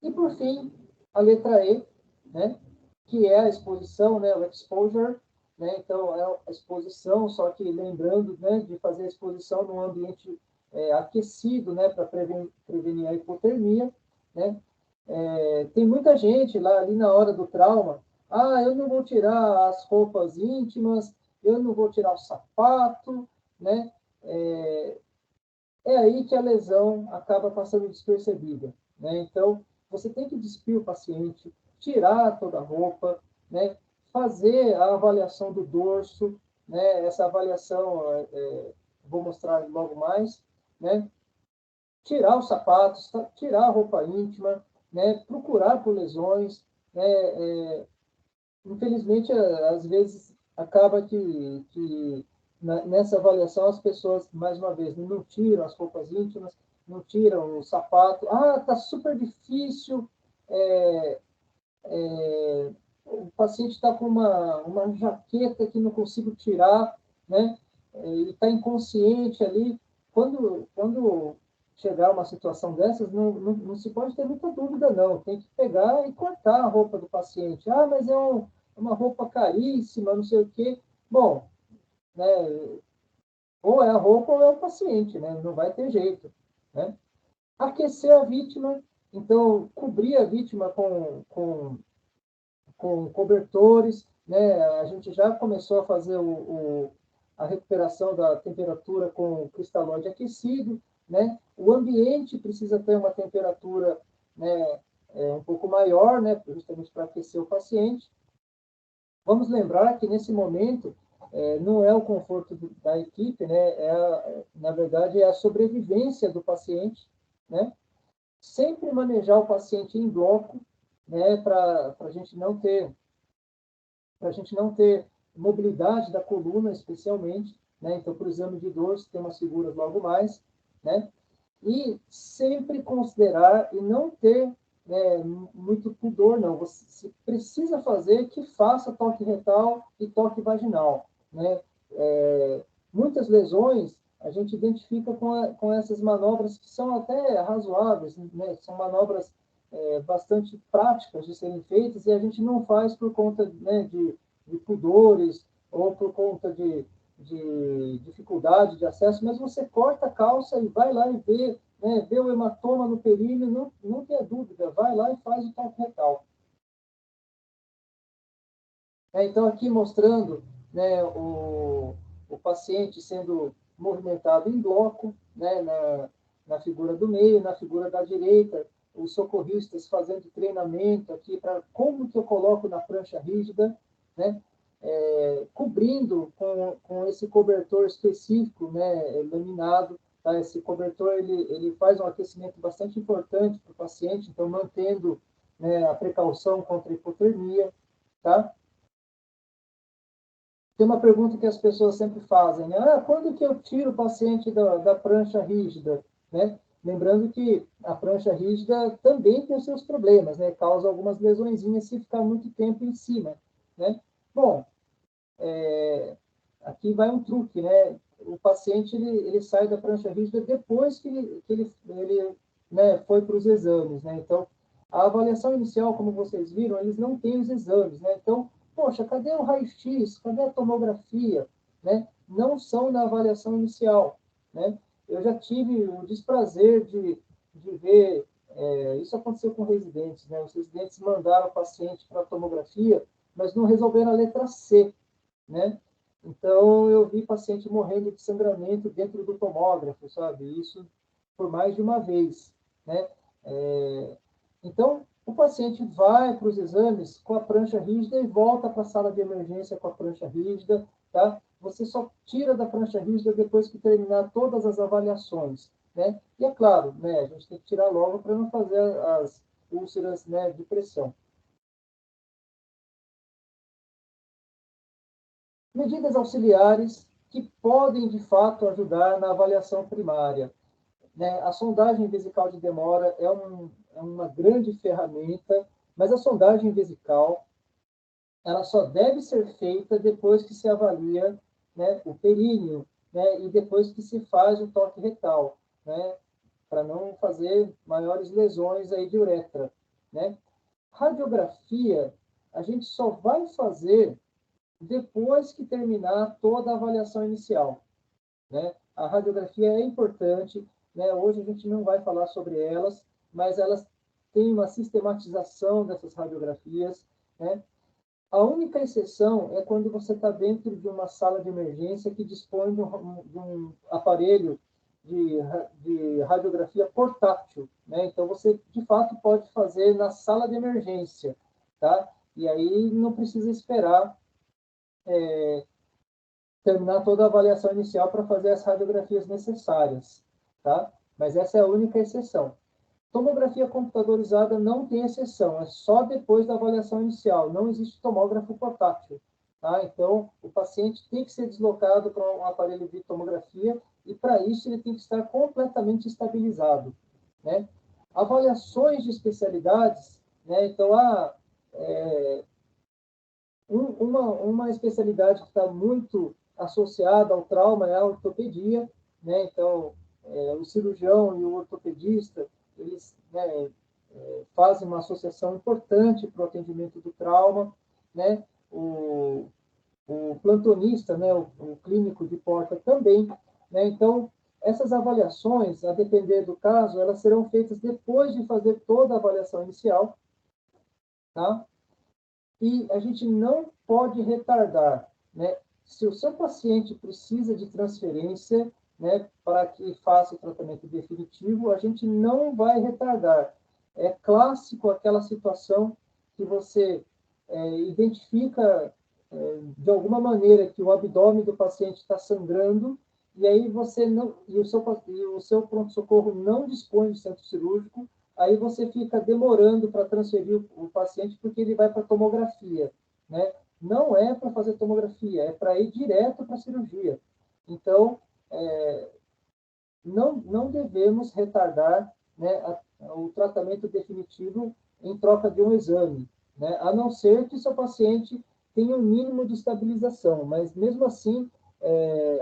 E, por fim, a letra E, né, que é a exposição, né, o exposure, né, então é a exposição, só que lembrando, né, de fazer a exposição num ambiente aquecido, né, para prevenir a hipotermia, né. Tem muita gente lá ali na hora do trauma, eu não vou tirar as roupas íntimas, eu não vou tirar o sapato, né, é aí que a lesão acaba passando despercebida, né? Então, você tem que despir o paciente, tirar toda a roupa, né? Fazer a avaliação do dorso, né? Essa avaliação, vou mostrar logo mais, né? Tirar os sapatos, tirar a roupa íntima, né? Procurar por lesões, né? Infelizmente, às vezes, acaba que nessa avaliação as pessoas, mais uma vez, não tiram as roupas íntimas, não tiram o sapato. Tá super difícil, o paciente está com uma jaqueta que não consigo tirar, né? Ele está inconsciente ali. Quando chegar uma situação dessas, não se pode ter muita dúvida, não. Tem que pegar e cortar a roupa do paciente. Mas é uma roupa caríssima, não sei o quê. Bom, né? Ou é a roupa ou é o paciente, né? Não vai ter jeito, né? Aquecer a vítima, então, cobrir a vítima com cobertores, né? A gente já começou a fazer a recuperação da temperatura com o cristalóide aquecido, né? O ambiente precisa ter uma temperatura, né, um pouco maior, né, justamente para aquecer o paciente. Vamos lembrar que nesse momento não é o conforto da equipe, né? Na verdade, é a sobrevivência do paciente, né? Sempre manejar o paciente em bloco, né, para a gente não ter mobilidade da coluna, especialmente, né? Então, para o exame de dorso, tem umas figuras logo mais, né? E sempre considerar e não ter muito pudor, não. Você precisa fazer que faça toque retal e toque vaginal, né? Muitas lesões a gente identifica com essas manobras que são até razoáveis, né? São manobras bastante práticas de serem feitas e a gente não faz por conta, né, de pudores ou por conta de dificuldade de acesso, mas você corta a calça e vai lá e vê, né, vê o hematoma no períneo, não tenha dúvida, vai lá e faz o toque retal. Então, aqui mostrando, né, o paciente sendo movimentado em bloco, né, na figura do meio, na figura da direita, os socorristas fazendo treinamento aqui para como que eu coloco na prancha rígida, né, cobrindo com esse cobertor específico, né, laminado. Tá? Esse cobertor ele faz um aquecimento bastante importante para o paciente, então mantendo, né, a precaução contra a hipotermia. Tá? Tem uma pergunta que as pessoas sempre fazem, né? Quando que eu tiro o paciente da prancha rígida? Né? Lembrando que a prancha rígida também tem os seus problemas, né? Causa algumas lesõezinhas se ficar muito tempo em cima, né? Bom, aqui vai um truque, né? O paciente ele sai da prancha rígida depois que ele né, foi para os exames, né? Então, a avaliação inicial, como vocês viram, eles não têm os exames, né? Então, poxa, cadê o raio-x? Cadê a tomografia? Né? Não são na avaliação inicial, né? Eu já tive o desprazer de ver, isso aconteceu com residentes, né? Os residentes mandaram o paciente para a tomografia, mas não resolveram a letra C, né? Então, eu vi paciente morrendo de sangramento dentro do tomógrafo, sabe? Isso por mais de uma vez, né? Então, o paciente vai para os exames com a prancha rígida e volta para a sala de emergência com a prancha rígida, tá? Você só tira da prancha rígida depois que terminar todas as avaliações, né? E é claro, né, a gente tem que tirar logo para não fazer as úlceras, né, de pressão. Medidas auxiliares que podem, de fato, ajudar na avaliação primária. Né? A sondagem vesical de demora é uma grande ferramenta, mas a sondagem vesical ela só deve ser feita depois que se avalia, né, o períneo, né, e depois que se faz o toque retal, né, para não fazer maiores lesões aí de uretra. Né? Radiografia, a gente só vai fazer depois que terminar toda a avaliação inicial. Né? A radiografia é importante, né? Hoje a gente não vai falar sobre elas, mas elas têm uma sistematização dessas radiografias. Né? A única exceção é quando você está dentro de uma sala de emergência que dispõe de um aparelho de radiografia portátil. Né? Então, você, de fato, pode fazer na sala de emergência. Tá? E aí não precisa esperar terminar toda a avaliação inicial para fazer as radiografias necessárias, tá? Mas essa é a única exceção. Tomografia computadorizada não tem exceção, é só depois da avaliação inicial, não existe tomógrafo portátil, tá? Então, o paciente tem que ser deslocado para um aparelho de tomografia e, para isso, ele tem que estar completamente estabilizado, né? Avaliações de especialidades, né? Então, uma especialidade que está muito associada ao trauma é a ortopedia, né? Então, o cirurgião e o ortopedista, eles, né, fazem uma associação importante para o atendimento do trauma, né? O plantonista, né, o clínico de porta também, né? Então, essas avaliações, a depender do caso, elas serão feitas depois de fazer toda a avaliação inicial, tá? E a gente não pode retardar, né? Se o seu paciente precisa de transferência, né, para que faça o tratamento definitivo, a gente não vai retardar. É clássico aquela situação que você identifica de alguma maneira que o abdômen do paciente está sangrando e aí você não e o seu pronto-socorro não dispõe de centro cirúrgico, aí você fica demorando para transferir o paciente porque ele vai para tomografia, né? Não é para fazer tomografia, é para ir direto para a cirurgia. Então, não devemos retardar, né, o tratamento definitivo em troca de um exame, né? A não ser que seu paciente tenha um mínimo de estabilização, mas mesmo assim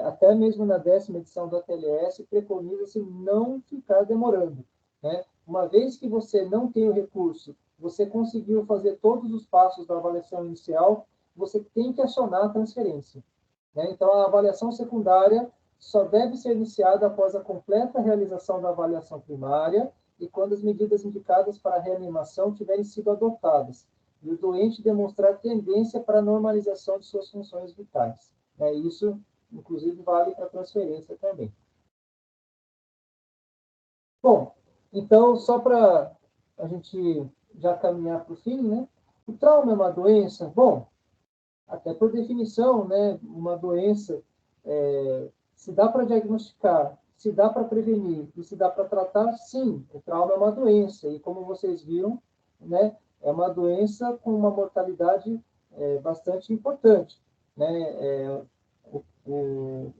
até mesmo na 10ª edição do ATLS, preconiza-se não ficar demorando, né? Uma vez que você não tem o recurso, você conseguiu fazer todos os passos da avaliação inicial, você tem que acionar a transferência, né? Então, a avaliação secundária só deve ser iniciada após a completa realização da avaliação primária e quando as medidas indicadas para a reanimação tiverem sido adotadas e o doente demonstrar tendência para a normalização de suas funções vitais. Isso, inclusive, vale para a transferência também. Bom, então, só para a gente já caminhar para o fim, né? O trauma é uma doença? Bom, até por definição, né, uma doença, se dá para diagnosticar, se dá para prevenir e se dá para tratar, sim, o trauma é uma doença. E como vocês viram, né, é uma doença com uma mortalidade bastante importante, né?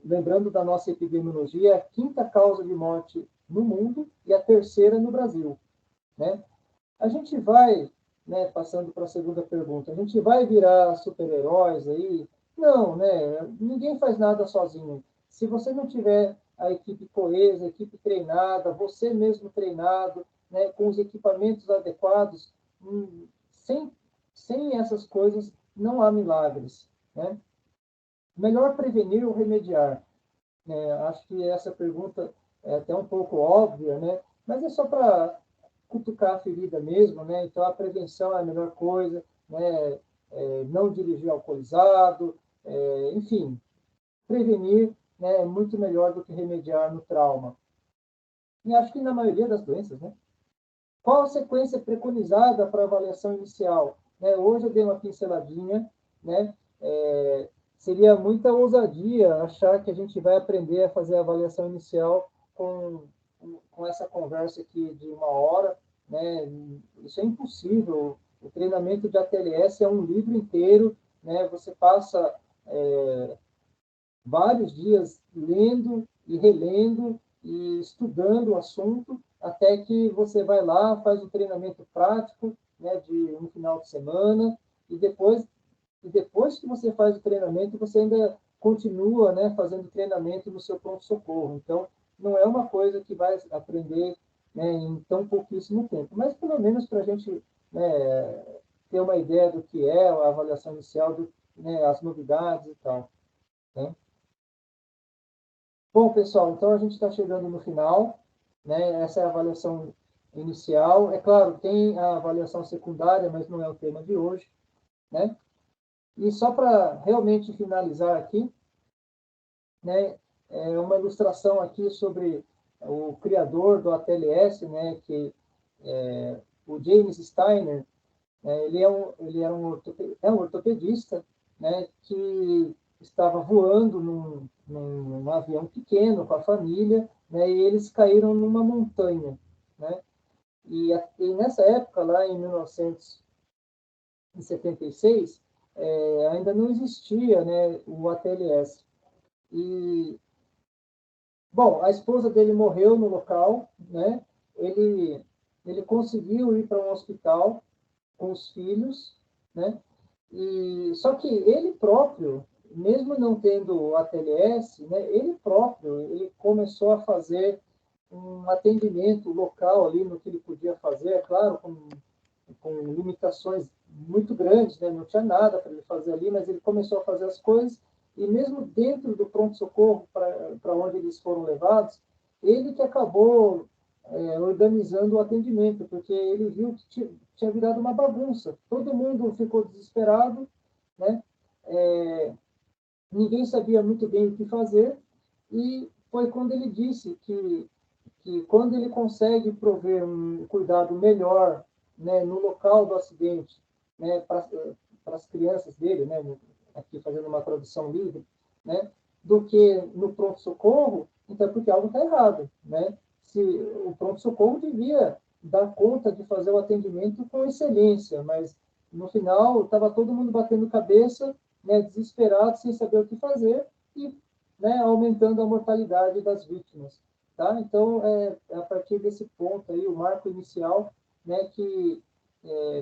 Lembrando da nossa epidemiologia, é a 5ª causa de morte no mundo e a 3ª no Brasil, né? A gente vai, né, passando para a segunda pergunta, a gente vai virar super-heróis aí? Não, né? Ninguém faz nada sozinho. Se você não tiver a equipe coesa, a equipe treinada, você mesmo treinado, né, com os equipamentos adequados, sem essas coisas não há milagres, né? Melhor prevenir ou remediar? Acho que essa pergunta é até um pouco óbvia, né? Mas é só para cutucar a ferida mesmo, né? Então, a prevenção é a melhor coisa, né? Não dirigir alcoolizado, enfim, prevenir, né, é muito melhor do que remediar no trauma. E acho que na maioria das doenças, né? Qual a sequência preconizada para a avaliação inicial? Hoje eu dei uma pinceladinha, né? Seria muita ousadia achar que a gente vai aprender a fazer a avaliação inicial com essa conversa aqui de 1 hora, né? Isso é impossível. O treinamento de ATLS é um livro inteiro, né? Você passa vários dias lendo e relendo e estudando o assunto, até que você vai lá, faz o treinamento prático, né, de um final de semana, e depois que você faz o treinamento, você ainda continua, né, fazendo treinamento no seu pronto-socorro. Então, não é uma coisa que vai aprender, né, em tão pouquíssimo tempo, mas pelo menos para a gente, né, ter uma ideia do que é a avaliação inicial, né, as novidades e tal, né? Bom, pessoal, então a gente está chegando no final, né? Essa é a avaliação inicial. É claro, tem a avaliação secundária, mas não é o tema de hoje, né? E só para realmente finalizar aqui, né? Uma ilustração aqui sobre o criador do ATLS, né? Que o James Steiner, ele era um ortopedista, né? Que estava voando num avião pequeno com a família, né, e eles caíram numa montanha, né? E nessa época, lá em 1976, ainda não existia, né, o ATLS. E, bom, a esposa dele morreu no local, né? Ele conseguiu ir para um hospital com os filhos, né? E só que ele próprio, mesmo não tendo ATLS, né, ele começou a fazer um atendimento local ali no que ele podia fazer, é claro, com limitações muito grandes, né, não tinha nada para ele fazer ali, mas ele começou a fazer as coisas e mesmo dentro do pronto-socorro para onde eles foram levados, ele que acabou organizando o atendimento, porque ele viu que tinha virado uma bagunça. Todo mundo ficou desesperado, né? Ninguém sabia muito bem o que fazer, e foi quando ele disse que quando ele consegue prover um cuidado melhor, né, no local do acidente, né, para as crianças dele, né, aqui fazendo uma tradução livre, né, do que no pronto-socorro, então é porque algo está errado, né? Se o pronto-socorro devia dar conta de fazer o atendimento com excelência, mas no final estava todo mundo batendo cabeça, né, desesperado, sem saber o que fazer e, né, aumentando a mortalidade das vítimas. Tá? Então, a partir desse ponto aí, o marco inicial, né, que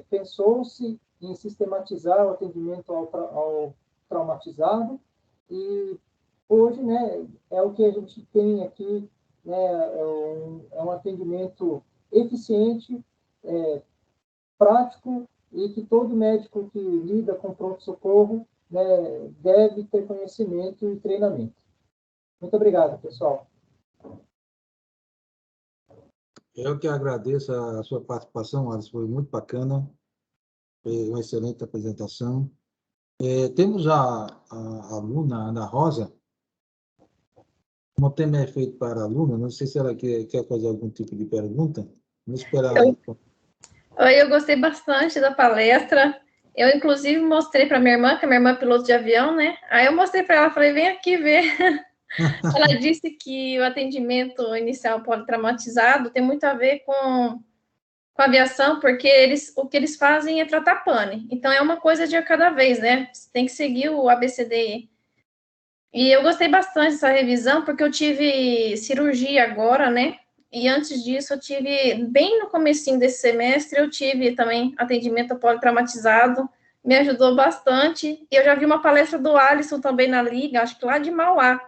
pensou-se em sistematizar o atendimento ao traumatizado e hoje, né, é o que a gente tem aqui, né, é um atendimento eficiente, prático, e que todo médico que lida com pronto-socorro, né, deve ter conhecimento e treinamento. Muito obrigado, pessoal. Eu que agradeço a sua participação, Alisson, foi muito bacana, foi uma excelente apresentação. Temos a aluna, Ana Rosa, como o tema é feito para a aluna, não sei se ela quer fazer algum tipo de pergunta, vamos esperar. Oi, eu gostei bastante da palestra. Eu, inclusive, mostrei para minha irmã, que a minha irmã é piloto de avião, né? Aí eu mostrei para ela, falei, vem aqui ver. Ela disse que o atendimento inicial politraumatizado tem muito a ver com aviação, porque o que eles fazem é tratar pane. Então, é uma coisa de cada vez, né? Você tem que seguir o ABCDE. E eu gostei bastante dessa revisão, porque eu tive cirurgia agora, né? E antes disso, eu tive, bem no comecinho desse semestre, eu tive também atendimento politraumatizado, me ajudou bastante. E eu já vi uma palestra do Alisson também na Liga, acho que lá de Mauá,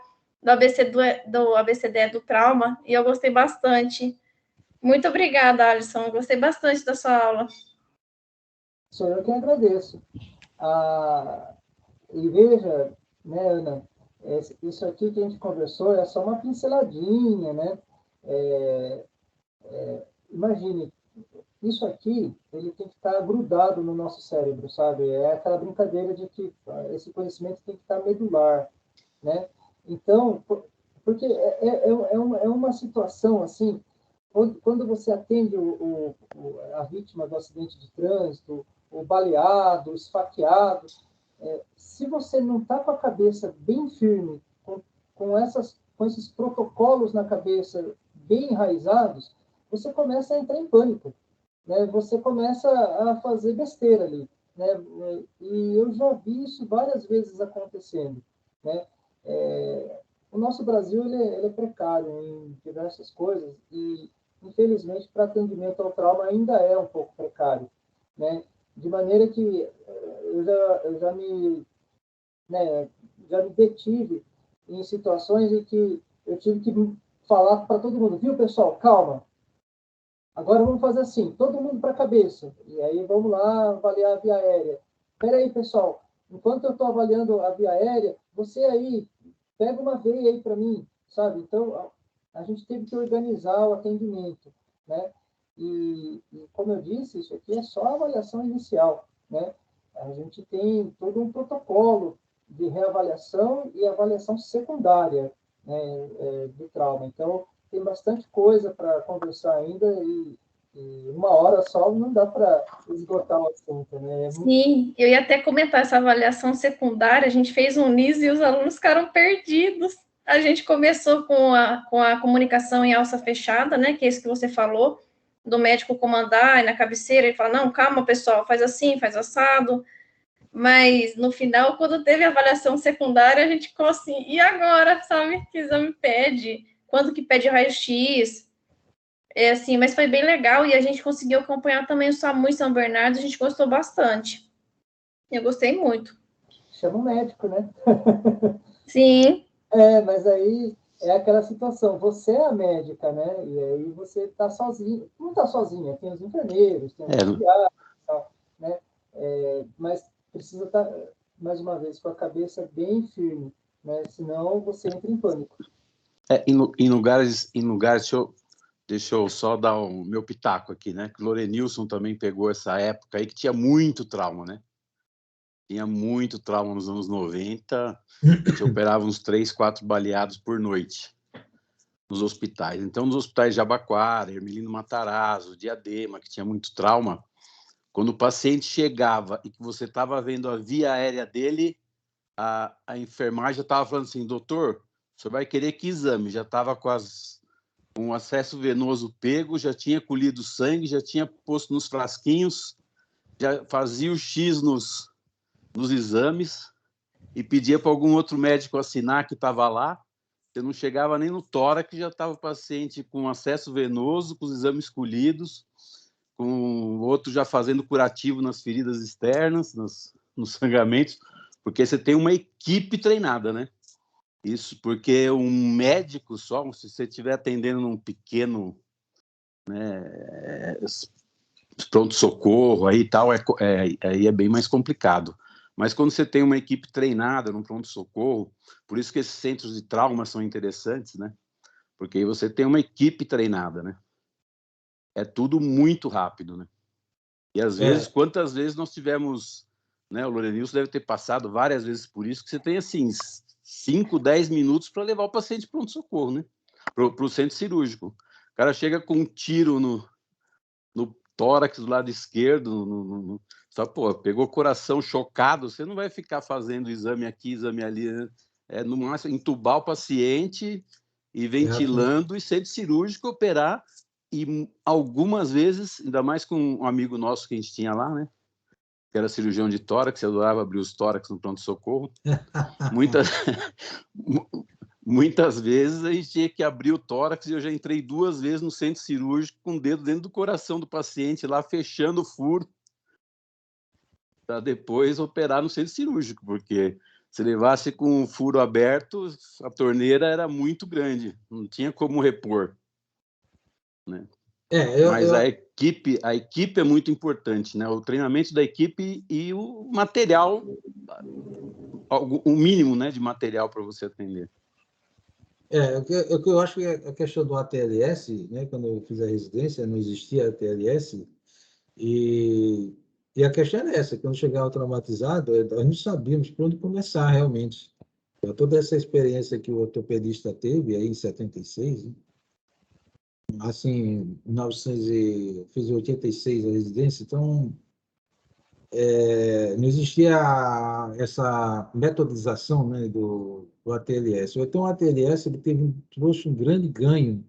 do ABCDE do trauma, e eu gostei bastante. Muito obrigada, Alisson, gostei bastante da sua aula. Sou eu que agradeço. E veja, né, Ana, isso aqui que a gente conversou é só uma pinceladinha, né? Imagine, isso aqui, ele tem que estar grudado no nosso cérebro, sabe? É aquela brincadeira de que esse conhecimento tem que estar medular, né? Então, porque é uma situação assim, quando você atende a vítima do acidente de trânsito, o baleado, o esfaqueado, se você não está com a cabeça bem firme, com esses protocolos na cabeça bem enraizados, você começa a entrar em pânico, né? Você começa a fazer besteira ali, né? E eu já vi isso várias vezes acontecendo, né? O nosso Brasil ele é precário em diversas coisas e, infelizmente, para atendimento ao trauma ainda é um pouco precário, né? De maneira que eu já me, né, já me detive em situações em que eu tive que falar para todo mundo, viu, pessoal, calma, agora vamos fazer assim, todo mundo para a cabeça, e aí vamos lá avaliar a via aérea. Espera aí, pessoal, enquanto eu estou avaliando a via aérea, você aí, pega uma veia aí para mim, sabe? Então, a gente teve que organizar o atendimento, né? E, como eu disse, isso aqui é só a avaliação inicial, né? A gente tem todo um protocolo de reavaliação e avaliação secundária, né, do trauma. Então, tem bastante coisa para conversar ainda e uma hora só não dá para esgotar o assunto, né? Sim, eu ia até comentar essa avaliação secundária, a gente fez um NIS e os alunos ficaram perdidos. A gente começou com a comunicação em alça fechada, né, que é isso que você falou, do médico comandar e na cabeceira, ele fala, não, calma, pessoal, faz assim, faz assado. Mas, no final, quando teve a avaliação secundária, a gente ficou assim, e agora, sabe, que exame pede? Quando que pede raio-x? Assim, mas foi bem legal e a gente conseguiu acompanhar também o SAMU em São Bernardo, a gente gostou bastante. Eu gostei muito. Chama um médico, né? Sim. Mas aí é aquela situação, você é a médica, né? E aí você está sozinho, não está sozinha, tem os enfermeiros, tem os auxiliares, né? Mas precisa estar, mais uma vez, com a cabeça bem firme, né? Senão você entra em pânico. Em lugares, deixa eu só dar o meu pitaco aqui, né? Que Lorenilson também pegou essa época aí que tinha muito trauma, né? Tinha muito trauma nos anos 90, a gente operava uns 3, 4 baleados por noite nos hospitais. Então, nos hospitais de Jabaquara, Hermelino Matarazzo, Diadema, que tinha muito trauma, quando o paciente chegava e que você estava vendo a via aérea dele, a enfermagem já estava falando assim, doutor, o senhor vai querer que exame? Já estava com um acesso venoso pego, já tinha colhido sangue, já tinha posto nos frasquinhos, já fazia o X nos exames e pedia para algum outro médico assinar que estava lá. Você não chegava nem no tórax, já estava o paciente com acesso venoso, com os exames colhidos, com o outro já fazendo curativo nas feridas externas, nos sangamentos, porque você tem uma equipe treinada, né? Isso porque um médico só, se você estiver atendendo num pequeno, né, pronto-socorro aí tal, aí é bem mais complicado. Mas quando você tem uma equipe treinada no pronto-socorro, por isso que esses centros de trauma são interessantes, né? Porque aí você tem uma equipe treinada, né? É tudo muito rápido, né? E às vezes, quantas vezes nós tivemos, né? O Lorenilson deve ter passado várias vezes por isso, que você tem assim 5, 10 minutos para levar o paciente para o pronto-socorro, né? Para o centro cirúrgico. O cara chega com um tiro no tórax do lado esquerdo, só, pô, pegou o coração chocado, você não vai ficar fazendo exame aqui, exame ali, né? No máximo entubar o paciente e ventilando e centro cirúrgico operar, e algumas vezes, ainda mais com um amigo nosso que a gente tinha lá, né? Que era cirurgião de tórax, eu adorava abrir os tórax no pronto-socorro. Muitas vezes a gente tinha que abrir o tórax e eu já entrei 2 vezes no centro cirúrgico com o dedo dentro do coração do paciente, lá fechando o furo, para depois operar no centro cirúrgico, porque se levasse com o furo aberto, a torneira era muito grande, não tinha como repor, né? Mas a equipe é muito importante, né? O treinamento da equipe e o material, o mínimo, né, de material para você atender. O que eu acho que a questão do ATLS, né, quando eu fiz a residência, não existia ATLS, e a questão era essa, quando chegava traumatizado, nós não sabíamos por onde começar realmente. Então, toda essa experiência que o ortopedista teve aí em 76, né? Assim, fiz em 86 a residência, então não existia essa metodização, né, do ATLS. Então, o ATLS ele trouxe um grande ganho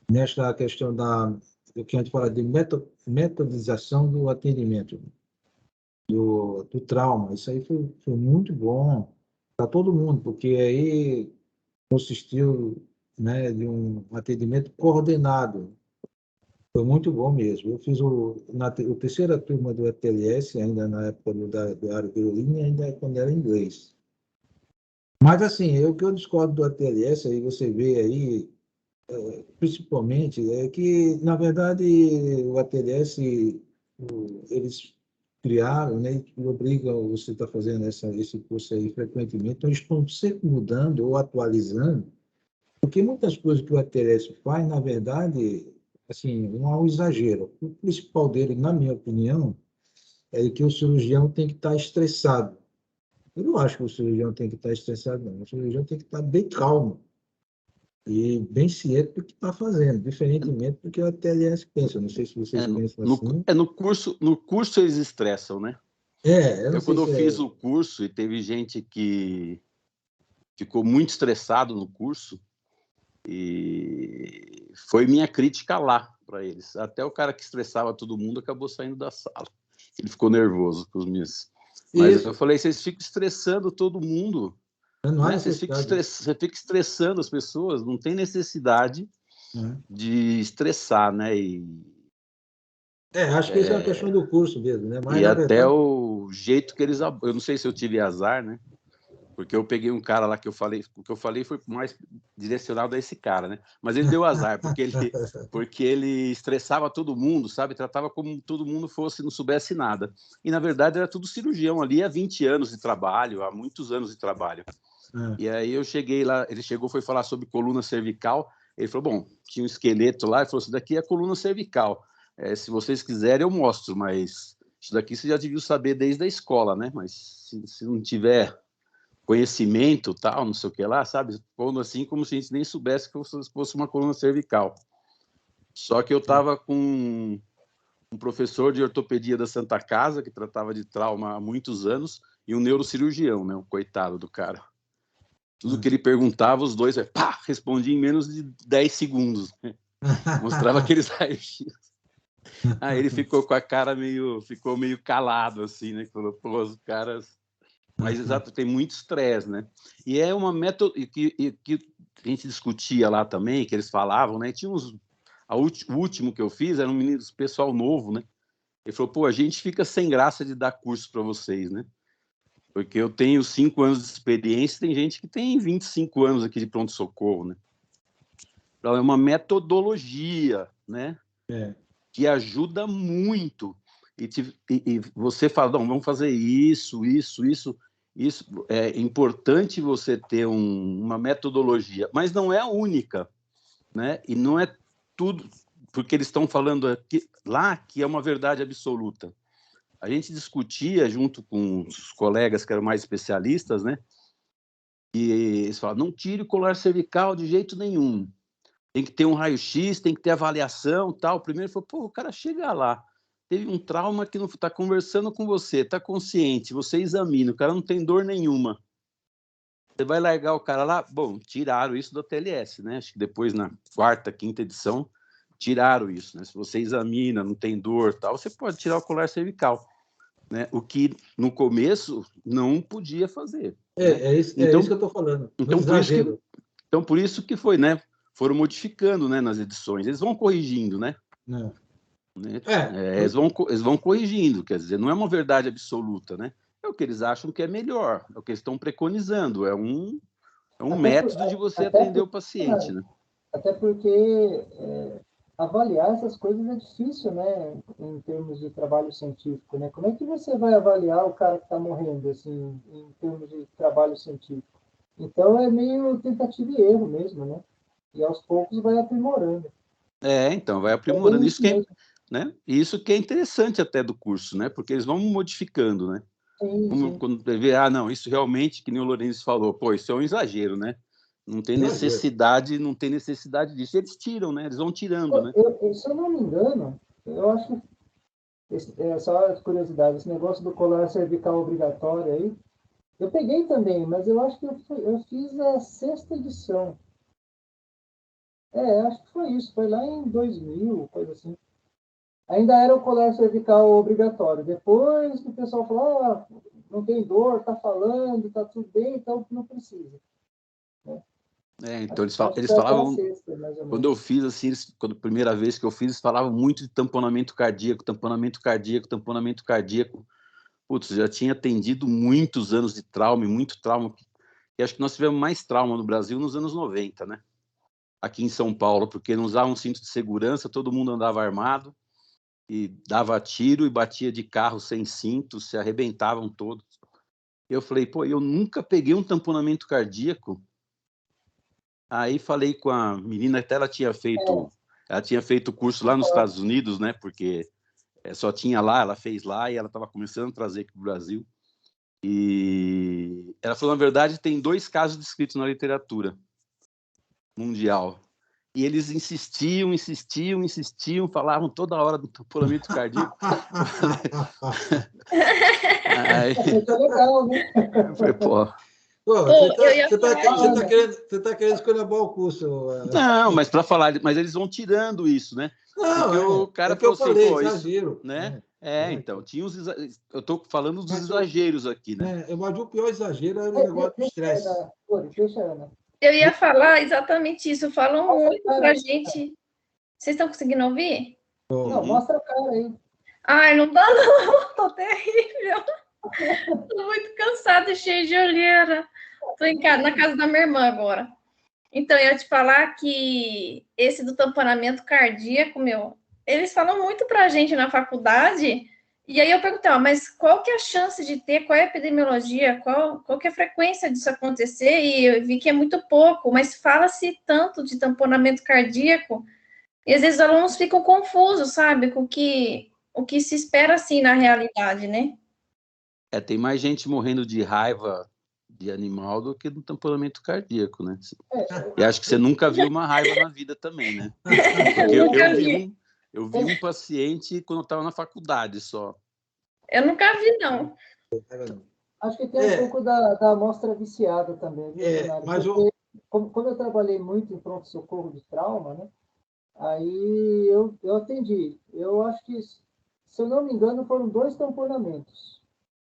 nesta questão do que a gente fala de metodização do atendimento, do trauma. Isso aí foi muito bom para todo mundo, porque aí consistiu, né, de um atendimento coordenado. Foi muito bom mesmo. Eu fiz a terceira turma do ATLS, ainda na época do Aero Berlim, ainda quando era inglês. Mas, assim, o que eu discordo do ATLS, aí você vê aí, principalmente, é que, na verdade, o ATLS, eles criaram, né, e obrigam você a estar fazendo esse curso aí frequentemente, então eles estão sempre mudando ou atualizando, porque muitas coisas que o ATLS faz, na verdade, assim, não há um exagero. O principal dele, na minha opinião, é que o cirurgião tem que estar estressado. Eu não acho que o cirurgião tem que estar estressado, não. O cirurgião tem que estar bem calmo e bem ciente do que está fazendo, diferentemente do que o ATLS pensa. Não sei se vocês pensam assim. No curso eles estressam, né? Quando eu fiz o curso, e teve gente que ficou muito estressado no curso, e foi minha crítica lá para eles. Até o cara que estressava todo mundo acabou saindo da sala. Ele ficou nervoso com os meus. Mas eu falei, vocês ficam estressando todo mundo. Né? Você fica estressando as pessoas, não tem necessidade de estressar, né? Acho que isso é uma questão do curso mesmo, né? Mas, até o jeito que eles... Eu não sei se eu tive azar, né? Porque eu peguei um cara lá que o que eu falei foi mais direcionado a esse cara, né? Mas ele deu azar, porque ele estressava todo mundo, sabe? Tratava como todo mundo não soubesse nada. E, na verdade, era tudo cirurgião ali há 20 anos de trabalho, há muitos anos de trabalho. E aí eu cheguei lá, ele foi falar sobre coluna cervical, ele falou, bom, tinha um esqueleto lá, ele falou, isso daqui é a coluna cervical. Se vocês quiserem, eu mostro, mas isso daqui você já devia saber desde a escola, né? Mas se não tiver conhecimento, tal, não sei o que lá, sabe? Pondo assim como se a gente nem soubesse que fosse uma coluna cervical. Só que eu estava com um professor de ortopedia da Santa Casa, que tratava de trauma há muitos anos, e um neurocirurgião, né? Um coitado do cara. Tudo que ele perguntava, os dois respondia em menos de 10 segundos. Né? Mostrava aqueles raios-x. Aí ele ficou com a cara ficou meio calado, assim, né? Falou, pô, os caras... Mas, exato, tem muito estresse, né? E é uma método que a gente discutia lá também, que eles falavam, né? Tinha o último que eu fiz era um menino, pessoal novo, né? Ele falou, pô, a gente fica sem graça de dar curso para vocês, né? Porque eu tenho 5 anos de experiência, tem gente que tem 25 anos aqui de pronto-socorro, né? Então, é uma metodologia, né? Que ajuda muito. E você fala, não, vamos fazer isso. É importante você ter uma metodologia, mas não é a única, né? E não é tudo, porque eles estão falando aqui, lá que é uma verdade absoluta. A gente discutia junto com os colegas que eram mais especialistas, né? E eles falavam, não tire o colar cervical de jeito nenhum. Tem que ter um raio-x, tem que ter avaliação, tal. Primeiro ele falou, pô, o cara chega lá, teve um trauma que não está conversando com você, está consciente, você examina, o cara não tem dor nenhuma. Você vai largar o cara lá? Bom, tiraram isso do TLS, né? Acho que depois, na 4ª, 5ª edição, tiraram isso, né? Se você examina, não tem dor, tal, você pode tirar o colar cervical, né? O que, no começo, não podia fazer. É isso que eu estou falando. Então, por isso que foi, né? Foram modificando, né, nas edições. Eles vão corrigindo, né? Eles vão corrigindo, quer dizer, não é uma verdade absoluta, né? É o que eles acham que é melhor, é o que eles estão preconizando, é um método de você atender o paciente, né? Até porque avaliar essas coisas é difícil, né, em termos de trabalho científico, né? Como é que você vai avaliar o cara que está morrendo, assim, em termos de trabalho científico? Então, é meio tentativa e erro mesmo, né? E aos poucos vai aprimorando. Então, vai aprimorando. Isso que é interessante até do curso, né? Porque eles vão modificando, né? Sim. Quando vê, não, isso realmente, que nem o Lourenço falou, pô, isso é um exagero, né? Não tem necessidade disso. Eles tiram, né? Eles vão tirando, né? Se eu não me engano, eu acho que, só curiosidade, esse negócio do colar cervical obrigatório aí, eu peguei também, mas eu acho que eu fiz a 6ª edição. Acho que foi isso, foi lá em 2000, coisa assim. Ainda era o colar cervical obrigatório. Depois que o pessoal falou, não tem dor, tá falando, tá tudo bem, então não precisa. Né? Então eles falavam, quando eu fiz assim, quando a primeira vez que eu fiz, eles falavam muito de tamponamento cardíaco. Putz, já tinha atendido muitos anos de trauma, muito trauma. E acho que nós tivemos mais trauma no Brasil nos anos 90, né? Aqui em São Paulo, porque não usavam cinto de segurança, todo mundo andava armado e dava tiro e batia de carro sem cinto, se arrebentavam todos. Eu falei, pô, eu nunca peguei um tamponamento cardíaco. Aí falei com a menina, até ela tinha feito curso lá nos Estados Unidos, né? Porque só tinha lá, ela fez lá e ela estava começando a trazer aqui para o Brasil. E ela falou, na verdade, tem 2 casos descritos na literatura mundial. E eles insistiam, falavam toda hora do tamponamento cardíaco. Aí, legal, né? eu falei, pô. Você está querendo escolher o curso. Não, mas para falar, mas eles vão tirando isso, né? Não, porque o cara que eu falei, pô, exagero. Isso, né? Então, tinha uns eu estou falando dos exageros aqui, né? Eu acho que o pior exagero é o negócio do estresse. Deixa, Ana. Eu ia falar exatamente isso. Falam muito pra gente. Vocês estão conseguindo ouvir? Não, mostra a cara aí. Ai, não dá não. Tô terrível. Tô muito cansada e cheia de olheira. Tô na casa da minha irmã agora. Então, eu ia te falar que esse do tamponamento cardíaco, eles falam muito pra gente na faculdade. E aí eu perguntei, mas qual que é a chance de ter, qual é a epidemiologia, qual que é a frequência disso acontecer? E eu vi que é muito pouco, mas fala-se tanto de tamponamento cardíaco, e às vezes os alunos ficam confusos, sabe, com o que se espera, assim, na realidade, né? Tem mais gente morrendo de raiva de animal do que do tamponamento cardíaco, né? E acho que você nunca viu uma raiva na vida também, né? Porque eu vi um paciente quando eu estava na faculdade só. Eu nunca vi, não. Acho que tem um pouco da amostra viciada também, viu, mas como eu trabalhei muito em pronto-socorro de trauma, né? Aí eu atendi. Eu acho que, se eu não me engano, foram 2 tamponamentos.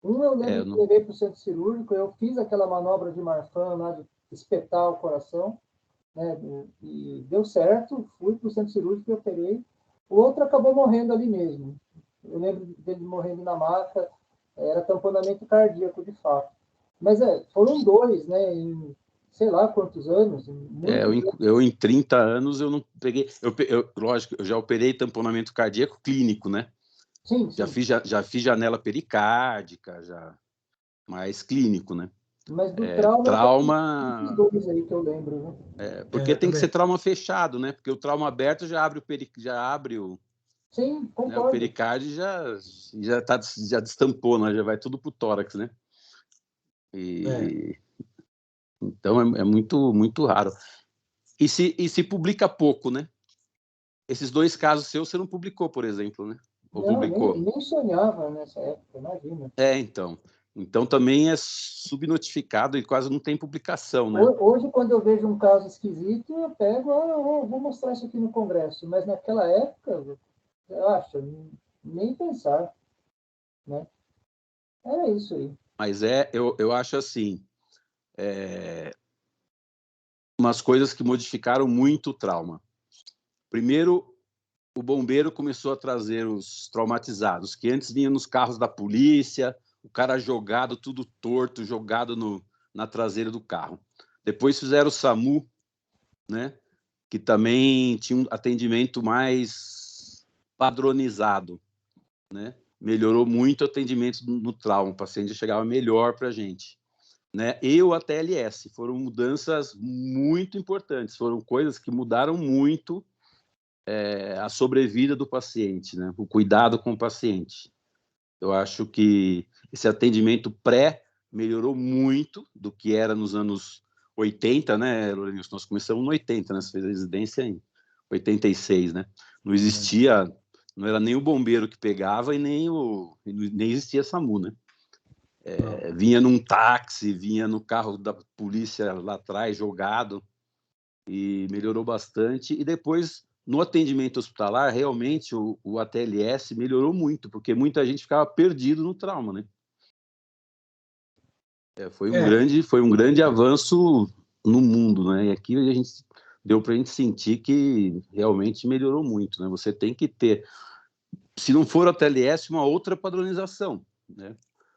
Um eu lembro que levei para o centro cirúrgico, eu fiz aquela manobra de Marfan lá de espetar o coração, né? E deu certo, fui para o centro cirúrgico e operei. O outro acabou morrendo ali mesmo. Eu lembro dele morrendo na maca. era tamponamento cardíaco de fato. Mas foram 2, né, em sei lá quantos anos. Eu em 30 anos eu não peguei. Lógico, eu já operei tamponamento cardíaco clínico, né? Sim, Já sim. já fiz janela pericárdica, mais clínico, né? Mas do trauma. esses 2 aí que eu lembro, né? Porque tem que ser também. trauma fechado, né? Porque o trauma aberto já abre o Sim, né? O concordo. pericárdio já destampou, né? Já vai tudo pro tórax, né? Então é muito raro. E se publica pouco, né? Esses 2 casos seus você não publicou, por exemplo, né? Ou Não, publicou? nem sonhava nessa época, imagina. Então. Então também é subnotificado e quase não tem publicação, né? Hoje, quando eu vejo um caso esquisito, eu pego, vou mostrar isso aqui no congresso. Mas naquela época, eu acho, nem pensar, né? Era isso aí. Mas eu acho assim, umas coisas que modificaram muito o trauma. Primeiro, o bombeiro começou a trazer os traumatizados, que antes vinham nos carros da polícia, o cara jogado, tudo torto, jogado na traseira do carro. Depois fizeram o SAMU, né? Que também tinha um atendimento mais padronizado, né? Melhorou muito o atendimento no trauma, o paciente chegava melhor para a gente. Né? E o ATLS, foram mudanças muito importantes, foram coisas que mudaram muito a sobrevida do paciente, né? O cuidado com o paciente. Eu acho que esse atendimento pré melhorou muito do que era nos anos 80, né, Lourenço? Nós começamos no 80, né? Você fez a residência em 86, né? Não existia, não era nem o bombeiro que pegava e nem existia SAMU, né? Vinha num táxi, vinha no carro da polícia lá atrás, jogado, e melhorou bastante. E depois, no atendimento hospitalar, realmente o ATLS melhorou muito, porque muita gente ficava perdido no trauma, né? Foi um grande avanço no mundo, né? E aqui a gente deu para a gente sentir que realmente melhorou muito, né? Você tem que ter, se não for ATLS, uma outra padronização, né?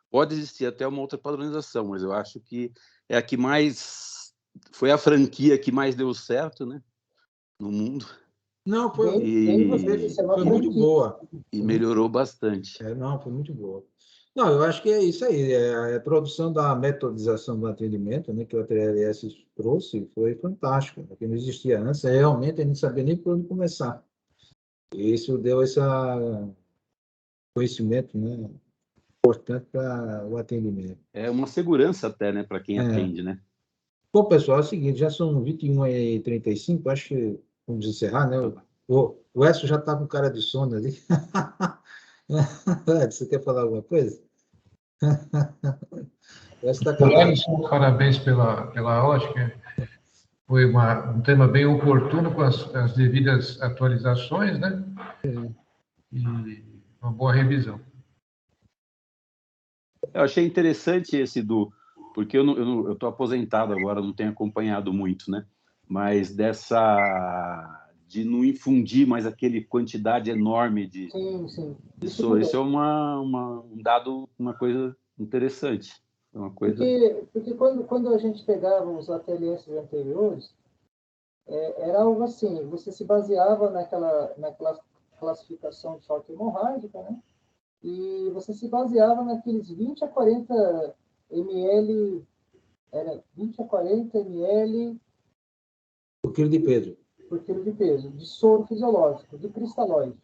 Pode existir até uma outra padronização, mas eu acho que é a que mais foi a franquia que mais deu certo, né, no mundo. Não, Bem você disse, é uma foi muito franquia. boa. E melhorou bastante. Não, foi muito boa. Não, eu acho que é isso aí. A produção da metodização do atendimento, né, que o ATLS trouxe, foi fantástico, porque não existia antes. Realmente, a gente não sabia nem por onde começar. E isso deu esse conhecimento, né, importante para o atendimento. É uma segurança até, né, para quem É. atende, né? Bom, pessoal, é o seguinte, já são 21h35, acho que vamos encerrar, né? O Edson já está com cara de sono ali. Edson, você quer falar alguma coisa? O Edson está com cara de... Parabéns pela aula, acho que foi um tema bem oportuno com as devidas atualizações, né? E uma boa revisão. Eu achei interessante esse porque eu estou aposentado agora, não tenho acompanhado muito, né? Mas de não infundir mais aquele quantidade enorme de Sim. isso é um dado, uma coisa interessante. É uma coisa... Porque quando a gente pegava os ATLS anteriores, era algo assim, você se baseava naquela classificação de choque hemorrágica, né? E você se baseava naqueles 20 a 40 ml, era 20 a 40 ml O quilo de peso. por quilo de peso, de soro fisiológico, de cristalóide,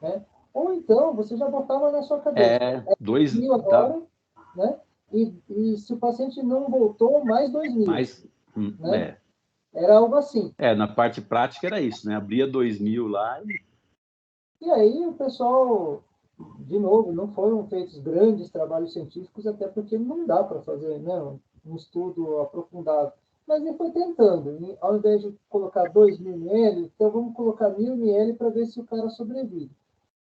né? Ou então, você já botava na sua cabeça, 2.000 agora, né? E se o paciente não voltou, mais 2.000. Né? Era algo assim. Na parte prática era isso, né? Abria 2.000 lá e aí o pessoal, de novo, não foram feitos grandes trabalhos científicos, até porque não dá para fazer, né, um estudo aprofundado. Mas ele foi tentando. Ao invés de colocar 2.000 ml, então vamos colocar 1.000 ml para ver se o cara sobrevive.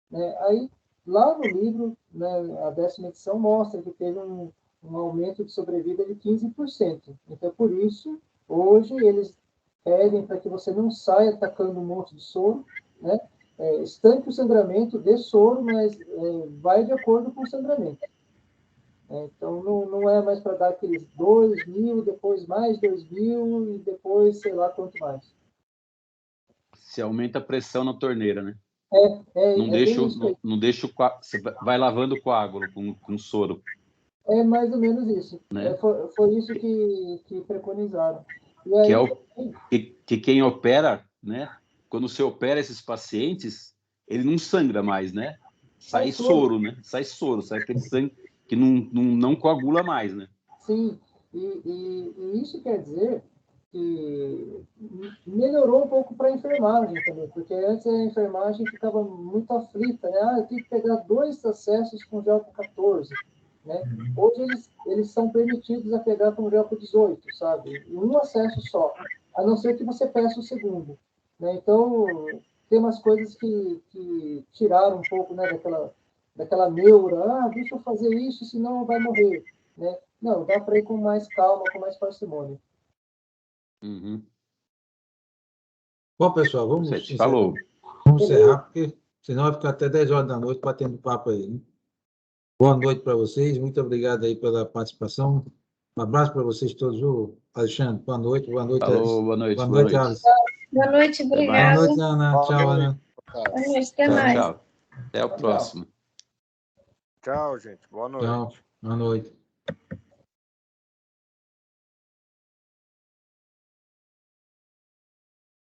Né? Aí, lá no livro, né, a 10ª edição mostra que teve um aumento de sobrevida de 15%. Então, por isso, hoje, eles pedem para que você não saia atacando um monte de soro, né? Estanque o sangramento, dê soro, mas vai de acordo com o sangramento. Então, não é mais para dar aqueles 2.000, depois mais 2.000 e depois sei lá quanto mais. Se aumenta a pressão na torneira, né? É bem isso aí. Não deixa você vai lavando o coágulo com soro. É mais ou menos isso. Né? Foi isso que preconizaram. E Que aí, que quem opera, né? Quando você opera esses pacientes, ele não sangra mais, né? Sai soro, né? Sai soro, sai aquele sangue que não coagula mais, né? sim, e isso quer dizer que melhorou um pouco para a enfermagem também, porque antes a enfermagem ficava muito aflita, né? Eu tenho que pegar 2 acessos com gel com 14, né? Hoje eles são permitidos a pegar com gel com 18, sabe? E um acesso só, a não ser que você peça o segundo, né? Então, tem umas coisas que tiraram um pouco, né, daquela neura, deixa eu fazer isso, senão vai morrer, né? Não, dá para ir com mais calma, com mais parcimônia. Uhum. Bom, pessoal, vamos Você te falou. Vamos encerrar, porque senão vai ficar até 10 horas da noite batendo papo aí, né? Boa noite para vocês, muito obrigado aí pela participação. Um abraço para vocês todos. Ô, Alexandre, boa noite. Boa noite, Falou, boa noite. Boa noite, Alice. Boa noite, Até Boa mais. obrigada. noite, Ana. Tchau, Ana. Boa noite, até Tchau, mais. tchau. Até o próximo. Tchau, gente. Boa noite. Tchau. Boa noite.